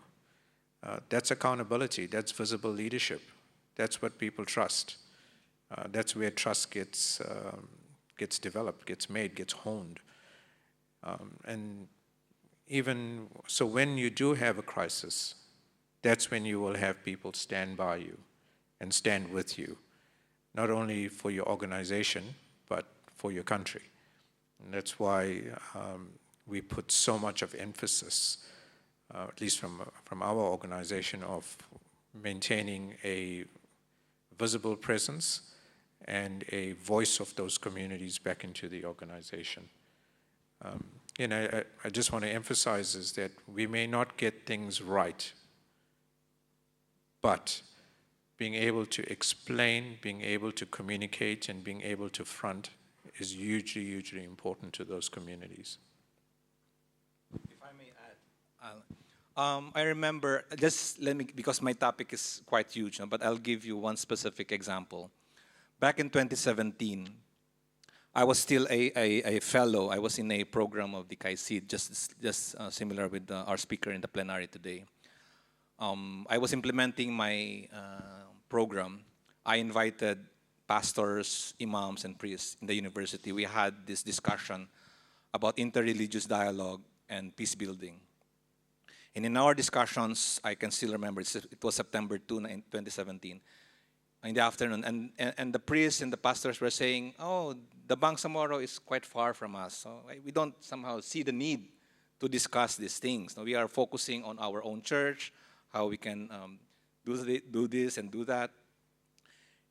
That's accountability, that's visible leadership. That's what people trust. That's where trust gets developed, gets made, gets honed. And even so, when you do have a crisis, that's when you will have people stand by you and stand with you, not only for your organization, but for your country. And that's why we put so much of emphasis, at least from our organization, of maintaining a visible presence and a voice of those communities back into the organization. I just want to emphasize is that we may not get things right, but being able to explain, being able to communicate, and being able to front is hugely, hugely important to those communities. If I may add, I remember, because my topic is quite huge, but I'll give you one specific example. Back in 2017, I was still a fellow. I was in a program of the CAICID, just similar with our speaker in the plenary today. I was implementing my program. I invited pastors, imams, and priests in the university. We had this discussion about interreligious dialogue and peace building. And in our discussions, I can still remember, it was September 2, 2017, in the afternoon, and the priests and the pastors were saying, oh, the Bangsamoro is quite far from us, so we don't somehow see the need to discuss these things. Now, we are focusing on our own church, how we can do this and do that.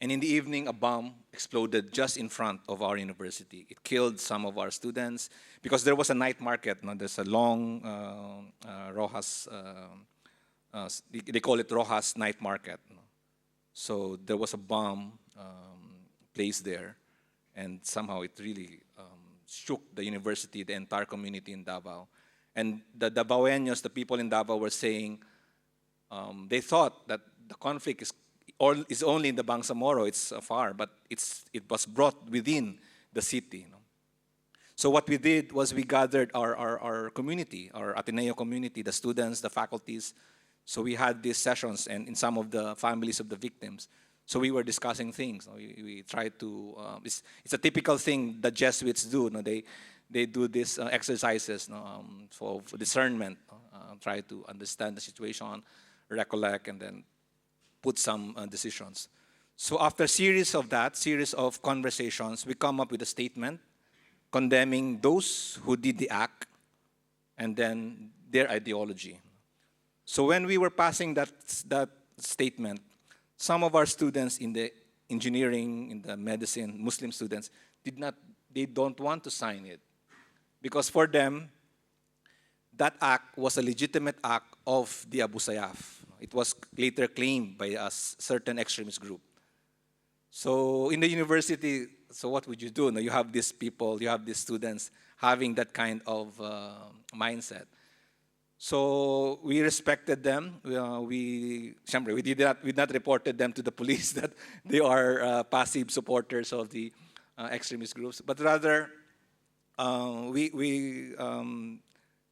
And in the evening, a bomb exploded just in front of our university. It killed some of our students because there was a night market. No? There's a long Rojas, they call it Rojas night market. No? So there was a bomb placed there, and somehow it really shook the university, the entire community in Davao. And the Davaoeños, the people in Davao, were saying they thought that the conflict is only in the Bangsamoro, it's far, but it was brought within the city. You know? So what we did was we gathered our community, our Ateneo community, the students, the faculties. So we had these sessions, and in some of the families of the victims. So we were discussing things. We tried to, it's a typical thing the Jesuits do. You know? They do these exercises for discernment, try to understand the situation, recollect, and then put some decisions. So after a series of conversations, we come up with a statement condemning those who did the act and then their ideology. So when we were passing that statement, some of our students in the engineering, in the medicine, Muslim students, they don't want to sign it. Because for them, that act was a legitimate act of the Abu Sayyaf. It was later claimed by a certain extremist group. So in the university, so what would you do? Now you have these people, you have these students having that kind of mindset. So we respected them. We did not reported them to the police that they are passive supporters of the extremist groups, but rather we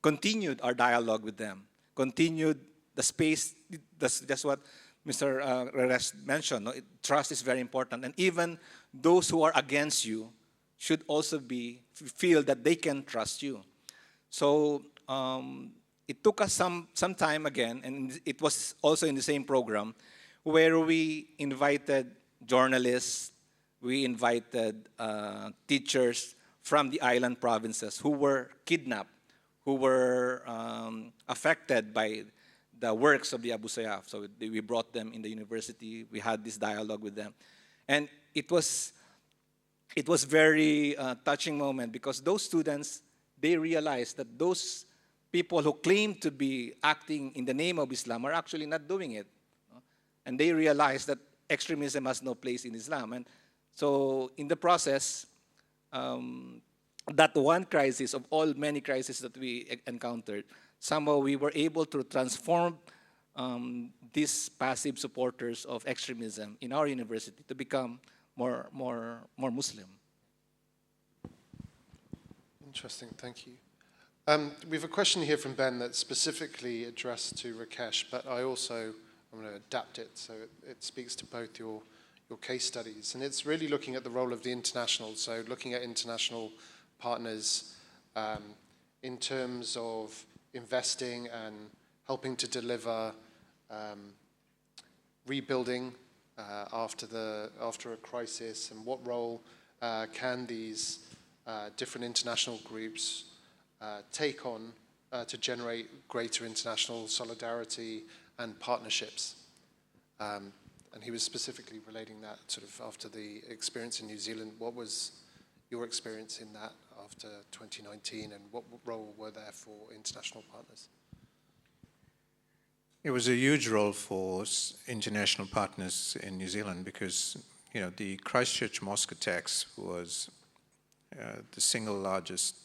continued our dialogue with them, continued the space. That's what Mr. Rakesh mentioned. No? Trust is very important, and even those who are against you should also feel that they can trust you. So it took us some time again, and it was also in the same program where we invited journalists, we invited teachers from the island provinces who were kidnapped, who were affected by the works of the Abu Sayyaf. So we brought them in the university. We had this dialogue with them. And it was very touching moment because those students, they realized that those people who claim to be acting in the name of Islam are actually not doing it. And they realized that extremism has no place in Islam. And so in the process, that one crisis of all many crises that we encountered, somehow we were able to transform these passive supporters of extremism in our university to become more Muslim. Interesting, thank you. We have a question here from Ben that's specifically addressed to Rakesh, but I'm going to adapt it so it speaks to both your case studies. And it's really looking at the role of the international, so looking at international partners in terms of investing and helping to deliver rebuilding after a crisis, and what role can these different international groups take on to generate greater international solidarity and partnerships. And he was specifically relating that sort of after the experience in New Zealand. What was your experience in that after 2019, and what role were there for international partners? It was a huge role for international partners in New Zealand because, the Christchurch mosque attacks was the single largest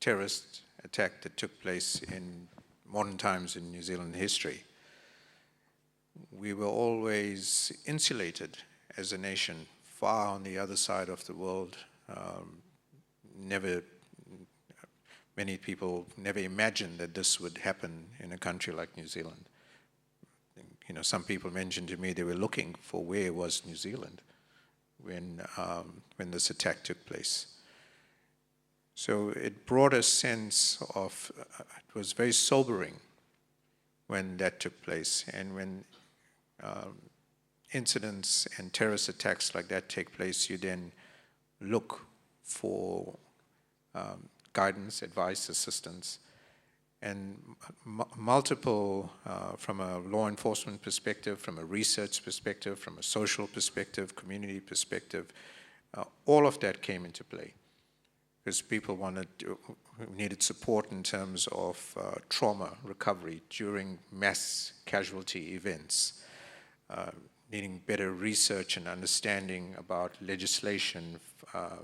terrorist attack that took place in modern times in New Zealand history. We were always insulated as a nation, far on the other side of the world. Many people never imagined that this would happen in a country like New Zealand. Some people mentioned to me they were looking for where was New Zealand when this attack took place. So it brought a sense of, it was very sobering when that took place, and when incidents and terrorist attacks like that take place, you then look for guidance, advice, assistance, And multiple, from a law enforcement perspective, from a research perspective, from a social perspective, community perspective, all of that came into play. Because people needed support in terms of trauma recovery during mass casualty events, needing better research and understanding about legislation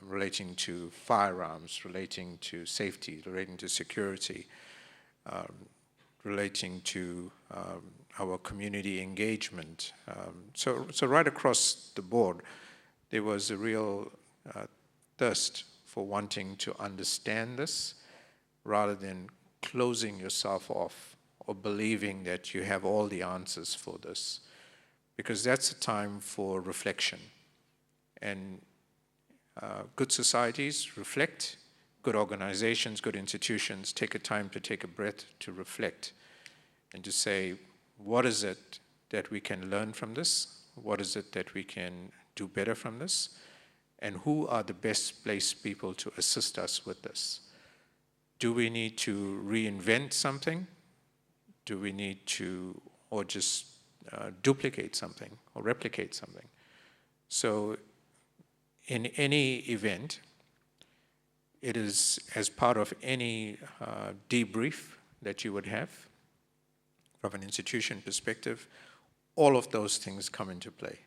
relating to firearms, relating to safety, relating to security, relating to our community engagement. So right across the board, there was a real thirst for wanting to understand this rather than closing yourself off or believing that you have all the answers for this. Because that's a time for reflection. And good societies reflect, good organizations, good institutions take a time to take a breath to reflect and to say, what is it that we can learn from this? What is it that we can do better from this? And who are the best placed people to assist us with this? Do we need to reinvent something? Do we need to, or just duplicate something or replicate something? So in any event, it is as part of any debrief that you would have from an institution perspective, all of those things come into play.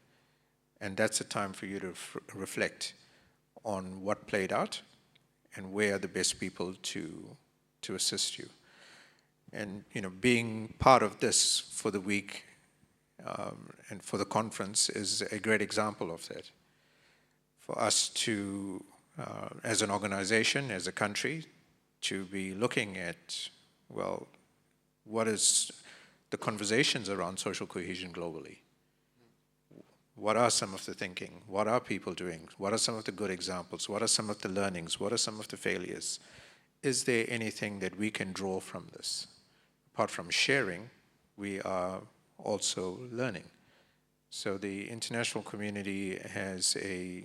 And that's a time for you to reflect on what played out and where are the best people to assist you. And being part of this for the week and for the conference is a great example of that. For us to, as an organization, as a country, to be looking at, well, what is the conversations around social cohesion globally? What are some of the thinking? What are people doing? What are some of the good examples? What are some of the learnings? What are some of the failures? Is there anything that we can draw from this? Apart from sharing, we are also learning. So the international community has a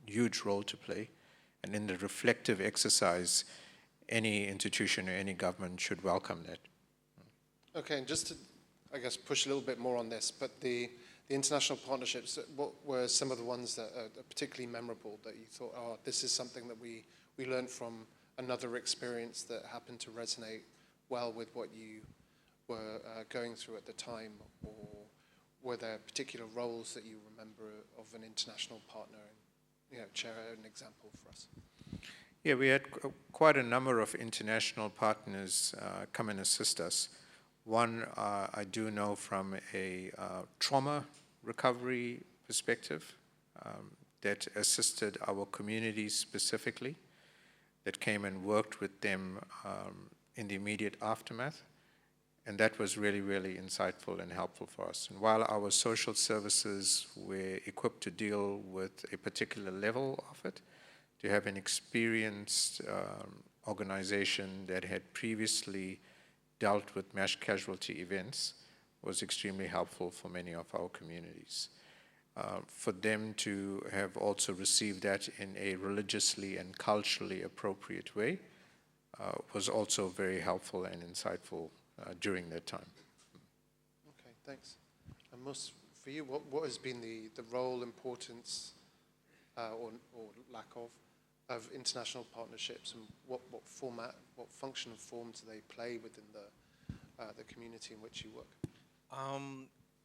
huge role to play, and in the reflective exercise, any institution or any government should welcome that. Okay, and just to, I guess, push a little bit more on this, but the international partnerships, what were some of the ones that are particularly memorable that you thought, oh, this is something that we learned from another experience that happened to resonate well with what you were going through at the time, or were there particular roles that you remember of an international partner? And, share an example for us. Yeah, we had quite a number of international partners come and assist us. One I do know from a trauma recovery perspective that assisted our communities specifically, that came and worked with them in the immediate aftermath. And that was really, really insightful and helpful for us. And while our social services were equipped to deal with a particular level of it, to have an experienced organization that had previously dealt with mass casualty events was extremely helpful for many of our communities. For them to have also received that in a religiously and culturally appropriate way was also very helpful and insightful during that time. Okay, thanks. And Mus, for you, what has been the role, importance, or lack of international partnerships, and what format, what function and form do they play within the community in which you work?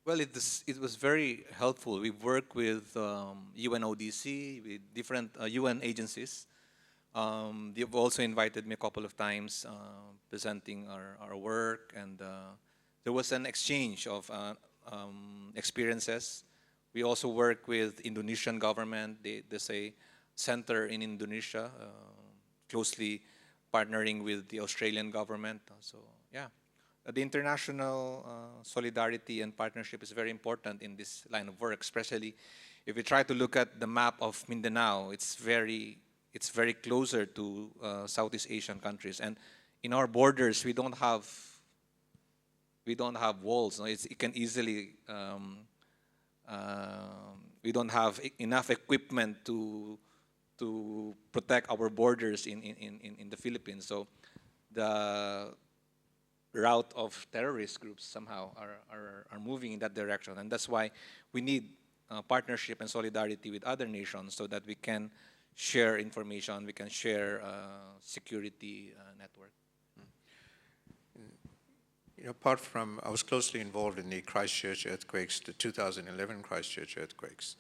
Well, it was very helpful. We work with UNODC, with different UN agencies. They've also invited me a couple of times presenting our work, and there was an exchange of experiences. We also work with Indonesian government. There's a center in Indonesia, closely partnering with the Australian government. So yeah, the international solidarity and partnership is very important in this line of work, especially if we try to look at the map of Mindanao. It's very closer to Southeast Asian countries, and in our borders we don't have walls. No? It can easily we don't have enough equipment to protect our borders in the Philippines. So route of terrorist groups somehow are moving in that direction. And that's why we need partnership and solidarity with other nations so that we can share information, we can share security network. You know, apart from, I was closely involved in the Christchurch earthquakes, the 2011 Christchurch earthquakes.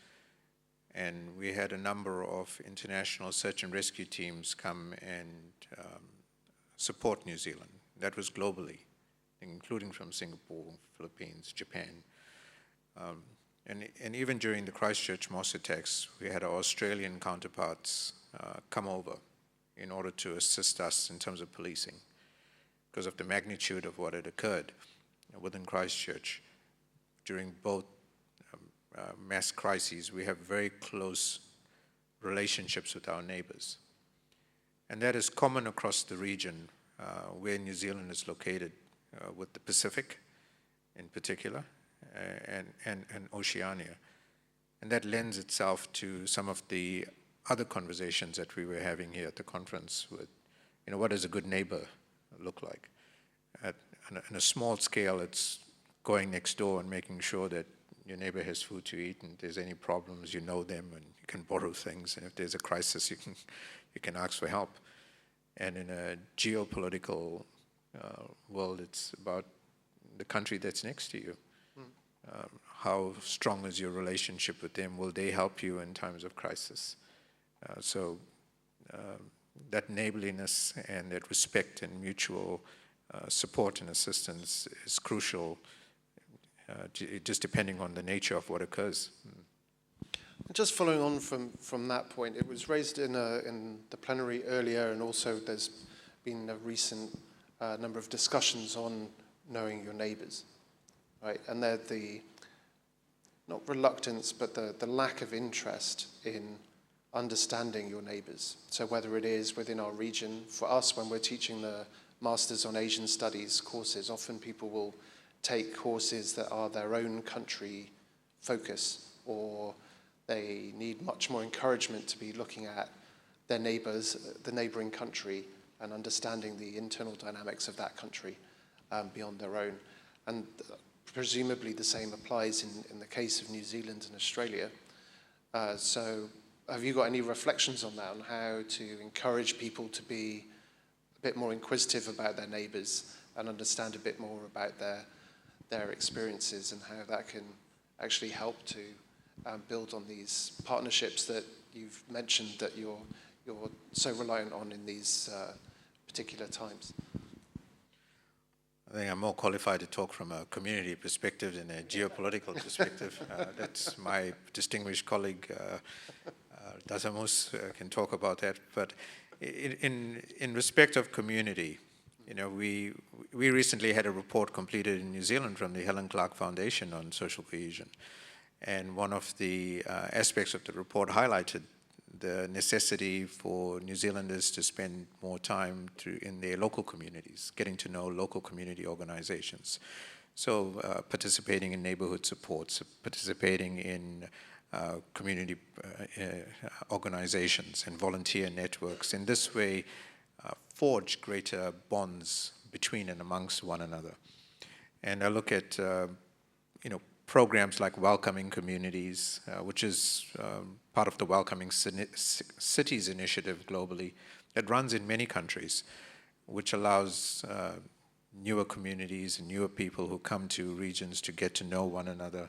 And we had a number of international search and rescue teams come and support New Zealand. That was globally, including from Singapore, Philippines, Japan. And even during the Christchurch mosque attacks, we had our Australian counterparts come over in order to assist us in terms of policing because of the magnitude of what had occurred within Christchurch. During both mass crises, we have very close relationships with our neighbors. And that is common across the region where New Zealand is located, with the Pacific in particular, and Oceania. And that lends itself to some of the other conversations that we were having here at the conference with, you know, what does a good neighbor look like? On a small scale, it's going next door and making sure that your neighbor has food to eat, and if there's any problems, you know them and you can borrow things, and if there's a crisis, you can ask for help. And in a geopolitical world, it's about the country that's next to you. How strong is your relationship with them? Will they help you in times of crisis? So that neighborliness and that respect and mutual support and assistance is crucial, just depending on the nature of what occurs. Just following on from that point, it was raised in the plenary earlier, and also there's been a recent number of discussions on knowing your neighbours, right? And they're the, not reluctance, but the lack of interest in understanding your neighbours. So whether it is within our region, for us, when we're teaching the Masters on Asian Studies courses, often people will take courses that are their own country focus, or they need much more encouragement to be looking at their neighbours, the neighbouring country, and understanding the internal dynamics of that country beyond their own. And presumably the same applies in the case of New Zealand and Australia. So have you got any reflections on that, on how to encourage people to be a bit more inquisitive about their neighbours and understand a bit more about their experiences, and how that can actually help to build on these partnerships that you've mentioned that you're so reliant on in these particular times? I think I'm more qualified to talk from a community perspective than a geopolitical perspective. That's my distinguished colleague, Datu can talk about that. But in respect of community, you know, we recently had a report completed in New Zealand from the Helen Clark Foundation on social cohesion. And one of the aspects of the report highlighted the necessity for New Zealanders to spend more time in their local communities, getting to know local community organizations. So participating in neighborhood supports, participating in community organizations and volunteer networks. In this way, forge greater bonds between and amongst one another. And I look at, you know, programs like Welcoming Communities, which is part of the Welcoming Cities initiative globally, that runs in many countries, which allows newer communities and newer people who come to regions to get to know one another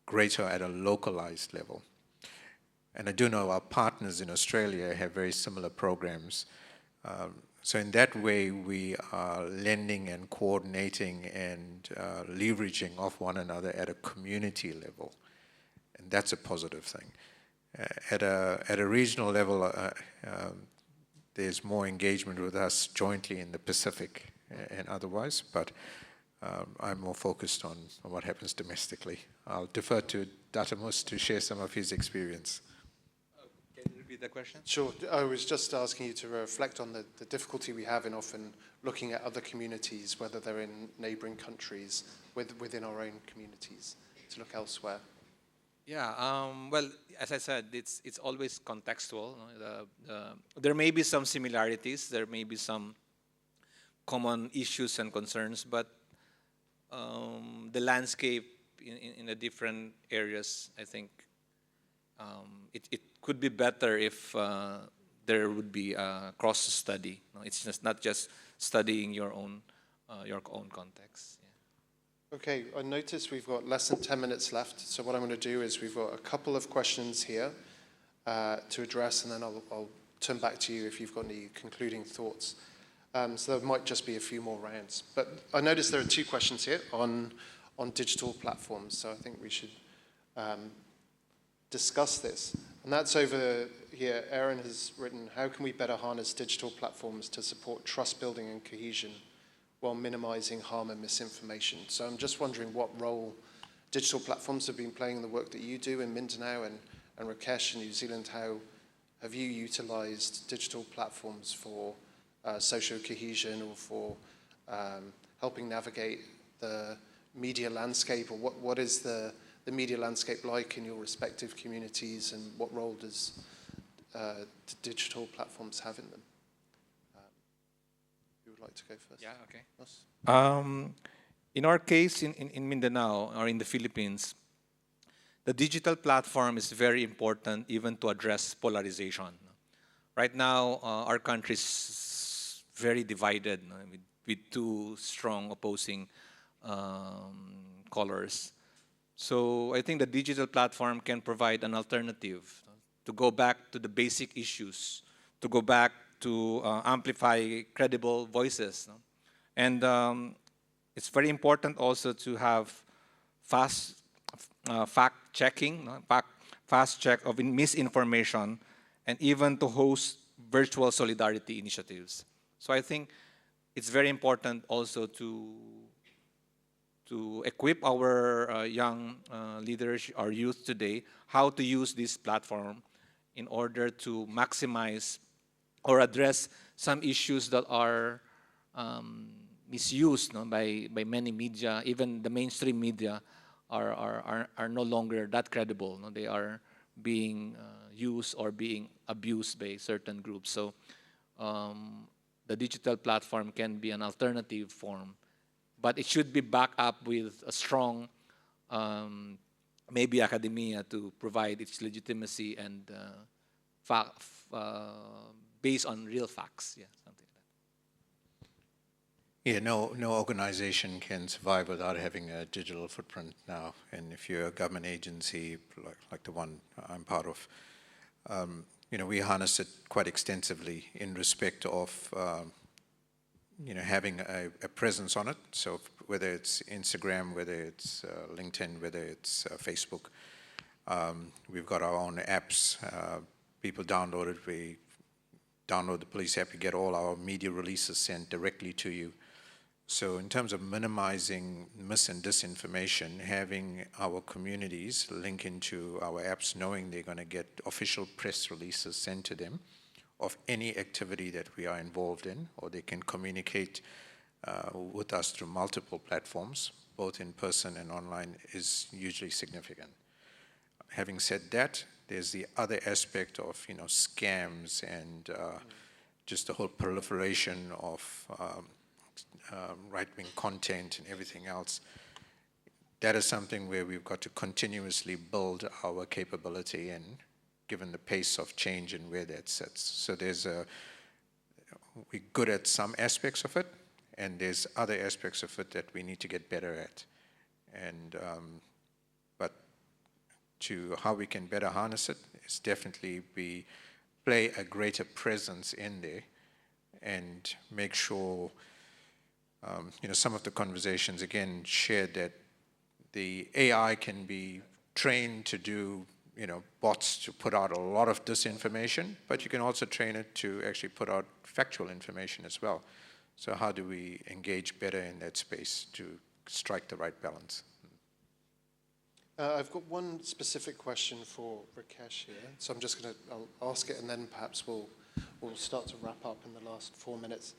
greater at a localized level. And I do know our partners in Australia have very similar programs. So in that way, we are lending and coordinating and leveraging off one another at a community level. And that's a positive thing. At a regional level, there's more engagement with us jointly in the Pacific and otherwise, but I'm more focused on what happens domestically. I'll defer to Datu to share some of his experience. Can you repeat the question? Sure. I was just asking you to reflect on the difficulty we have in often looking at other communities, whether they're in neighbouring countries, within our own communities, to look elsewhere. Yeah, well, as I said, it's always contextual. There may be some similarities, there may be some common issues and concerns, but the landscape in the different areas, I think it could be better if there would be a cross study. It's just not just studying your own context. Yeah. Okay, I notice we've got less than 10 minutes left, so what I'm going to do is we've got a couple of questions here to address, and then I'll turn back to you if you've got any concluding thoughts. So there might just be a few more rounds. But I noticed there are two questions here on digital platforms, so I think we should discuss this. And that's over here. Aaron has written, how can we better harness digital platforms to support trust building and cohesion while minimizing harm and misinformation? So I'm just wondering what role digital platforms have been playing in the work that you do in Mindanao, and Rakesh in New Zealand. How have you utilized digital platforms for social cohesion, or for helping navigate the media landscape, or what is the media landscape like in your respective communities, and what role does digital platforms have in them? Who would like to go first? Yeah, okay. Us? In our case, in Mindanao, or in the Philippines, the digital platform is very important even to address polarization. Right now, our country is very divided, with two strong opposing colors. So I think the digital platform can provide an alternative to go back to the basic issues, to go back to amplify credible voices. And it's very important also to have fast fact-checking, fast check of misinformation, and even to host virtual solidarity initiatives. So I think it's very important also to equip our young leaders, our youth today, how to use this platform in order to maximize or address some issues that are misused by many media. Even the mainstream media are no longer that credible. They are being used or being abused by certain groups. So the digital platform can be an alternative form, but it should be backed up with a strong, maybe academia to provide its legitimacy and based on real facts. Yeah, something like that. Yeah, no organization can survive without having a digital footprint now. And if you're a government agency like the one I'm part of, we harness it quite extensively in respect of having a presence on it. So whether it's Instagram, whether it's LinkedIn, whether it's Facebook, we've got our own apps. People download it. We download the police app. You get all our media releases sent directly to you. So in terms of minimizing mis and disinformation, having our communities link into our apps, knowing they're going to get official press releases sent to them of any activity that we are involved in, or they can communicate with us through multiple platforms, both in person and online, is hugely significant. Having said that, there's the other aspect of scams and just the whole proliferation of right-wing content and everything else. That is something where we've got to continuously build our capability in, given the pace of change and where that sits. So we're good at some aspects of it, and there's other aspects of it that we need to get better at. And but to how we can better harness it is definitely play a greater presence in there and make sure, some of the conversations again shared that the AI can be trained to do, bots to put out a lot of disinformation, but you can also train it to actually put out factual information as well. So how do we engage better in that space to strike the right balance? I've got one specific question for Rakesh here, so I'm just going to I'll ask it, and then perhaps we'll start to wrap up in the last 4 minutes.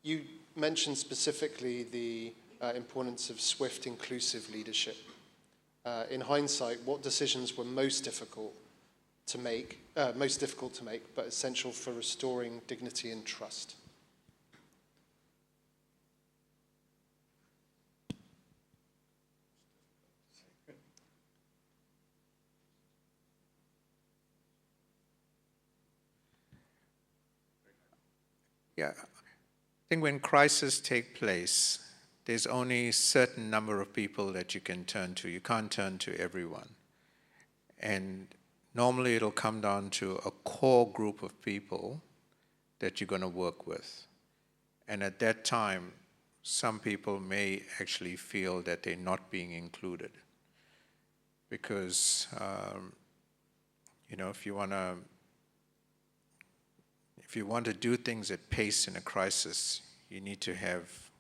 You mentioned specifically the importance of swift, inclusive leadership. In hindsight, what decisions were most difficult to make, but essential for restoring dignity and trust? Yeah, I think when crises take place, there's only a certain number of people that you can turn to. You can't turn to everyone. And normally it'll come down to a core group of people that you're going to work with. And at that time, some people may actually feel that they're not being included. Because, you know, if you want to do things at pace in a crisis, you need to have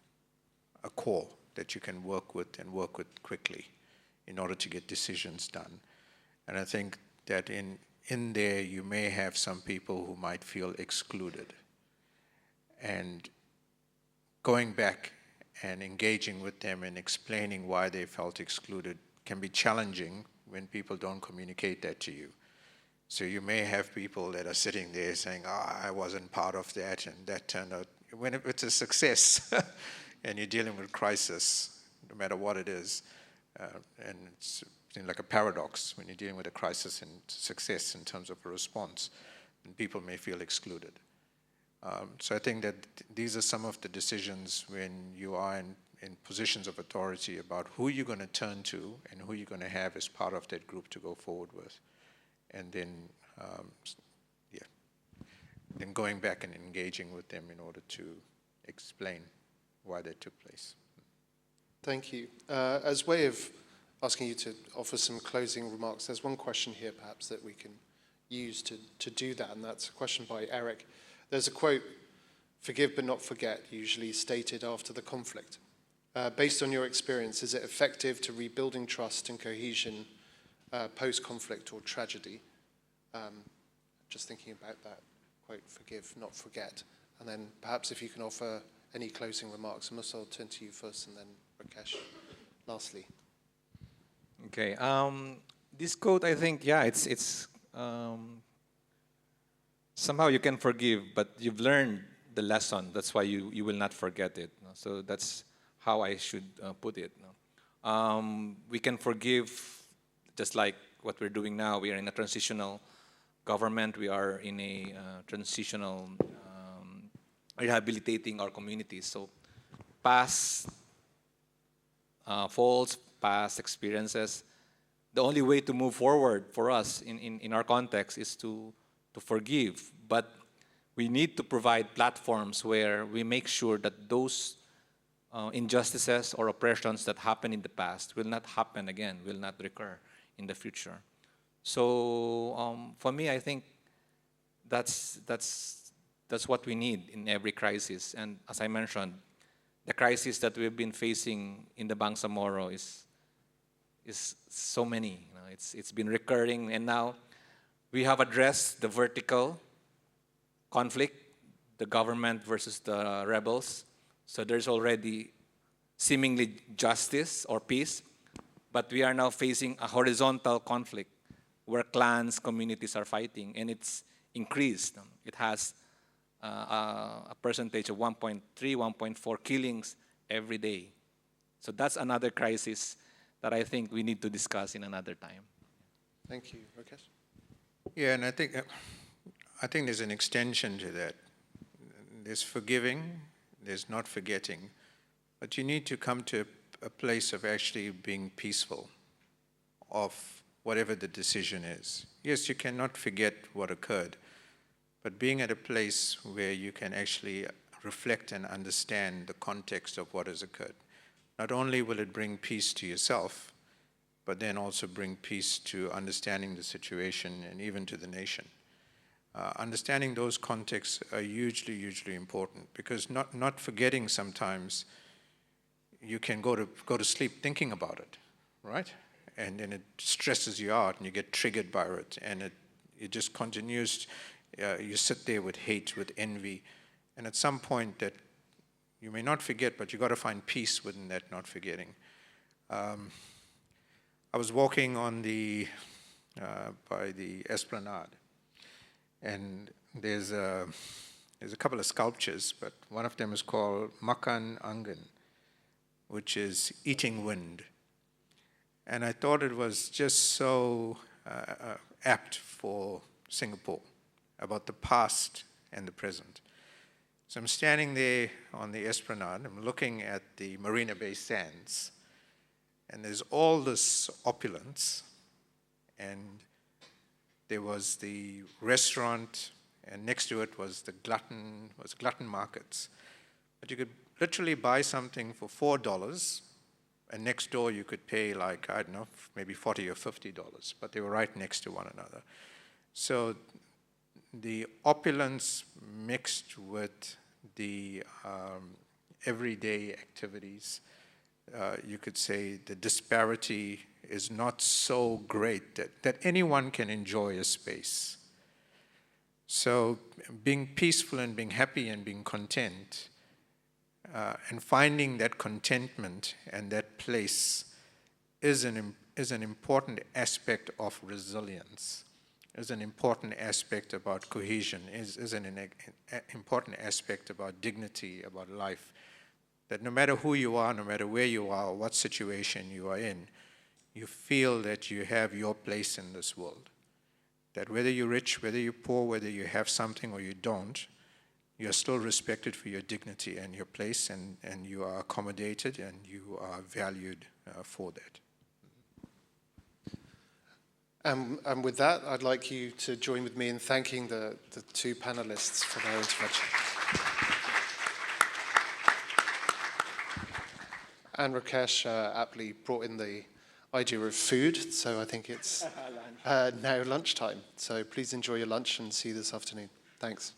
a core that you can work with and work with quickly in order to get decisions done. And I think that in there you may have some people who might feel excluded. And going back and engaging with them and explaining why they felt excluded can be challenging when people don't communicate that to you. So you may have people that are sitting there saying, I wasn't part of that, and that turned out, when it's a success, and you're dealing with crisis, no matter what it is, and it's like a paradox when you're dealing with a crisis and success in terms of a response, and people may feel excluded. So I think that these are some of the decisions when you are in positions of authority about who you're going to turn to and who you're going to have as part of that group to go forward with. And then, then going back and engaging with them in order to explain why they took place. Thank you. As way of asking you to offer some closing remarks, there's one question here perhaps that we can use to do that, and that's a question by Eric. There's a quote, "Forgive but not forget," usually stated after the conflict. Based on your experience, is it effective to rebuilding trust and cohesion post-conflict or tragedy? Just thinking about that quote, "Forgive, not forget." And then perhaps if you can offer any closing remarks. Musa, I'll turn to you first, and then Rakesh, lastly. Okay. This quote, I think, yeah, it's somehow you can forgive, but you've learned the lesson. That's why you will not forget it. So that's how I should put it. We can forgive, just like what we're doing now. We are in a transitional government. We are in a transitional rehabilitating our communities. So past faults, past experiences, the only way to move forward for us in our context is to forgive. But we need to provide platforms where we make sure that those injustices or oppressions that happened in the past will not happen again, will not recur in the future. So for me, I think that's what we need in every crisis. And as I mentioned, the crisis that we've been facing in the Bangsamoro is so many. It's been recurring, and now we have addressed the vertical conflict, the government versus the rebels. So there's already seemingly justice or peace, but we are now facing a horizontal conflict where clans, communities are fighting, and it's increased. It has a percentage of 1.3, 1.4 killings every day. So that's another crisis that I think we need to discuss in another time. Thank you. Rakesh? Yeah, and I think there's an extension to that. There's forgiving, there's not forgetting, but you need to come to a place of actually being peaceful of whatever the decision is. Yes, you cannot forget what occurred, but being at a place where you can actually reflect and understand the context of what has occurred. Not only will it bring peace to yourself, but then also bring peace to understanding the situation and even to the nation. Understanding those contexts are hugely, hugely important, because not forgetting sometimes, you can go to sleep thinking about it, right? And then it stresses you out and you get triggered by it, and it just continues. You sit there with hate, with envy, and at some point that you may not forget, but you got to find peace within that not forgetting. I was walking on by the Esplanade, and there's a couple of sculptures, but one of them is called Makan Angin, which is eating wind. And I thought it was just so apt for Singapore, about the past and the present. So I'm standing there on the esplanade, I'm looking at the Marina Bay Sands, and there's all this opulence, and there was the restaurant, and next to it was the glutton markets. But you could literally buy something for $4, and next door you could pay like, I don't know, maybe $40 or $50, but they were right next to one another. So the opulence mixed with the everyday activities, you could say the disparity is not so great that anyone can enjoy a space. So being peaceful and being happy and being content, and finding that contentment and that place is an important aspect of resilience, is an important aspect about cohesion, is an important aspect about dignity, about life. That no matter who you are, no matter where you are, or what situation you are in, you feel that you have your place in this world. That whether you're rich, whether you're poor, whether you have something or you don't, you're still respected for your dignity and your place, and you are accommodated and you are valued for that. And with that, I'd like you to join with me in thanking the two panelists for their intervention. And Rakesh aptly brought in the idea of food, so I think it's now lunchtime. So please enjoy your lunch and see you this afternoon. Thanks.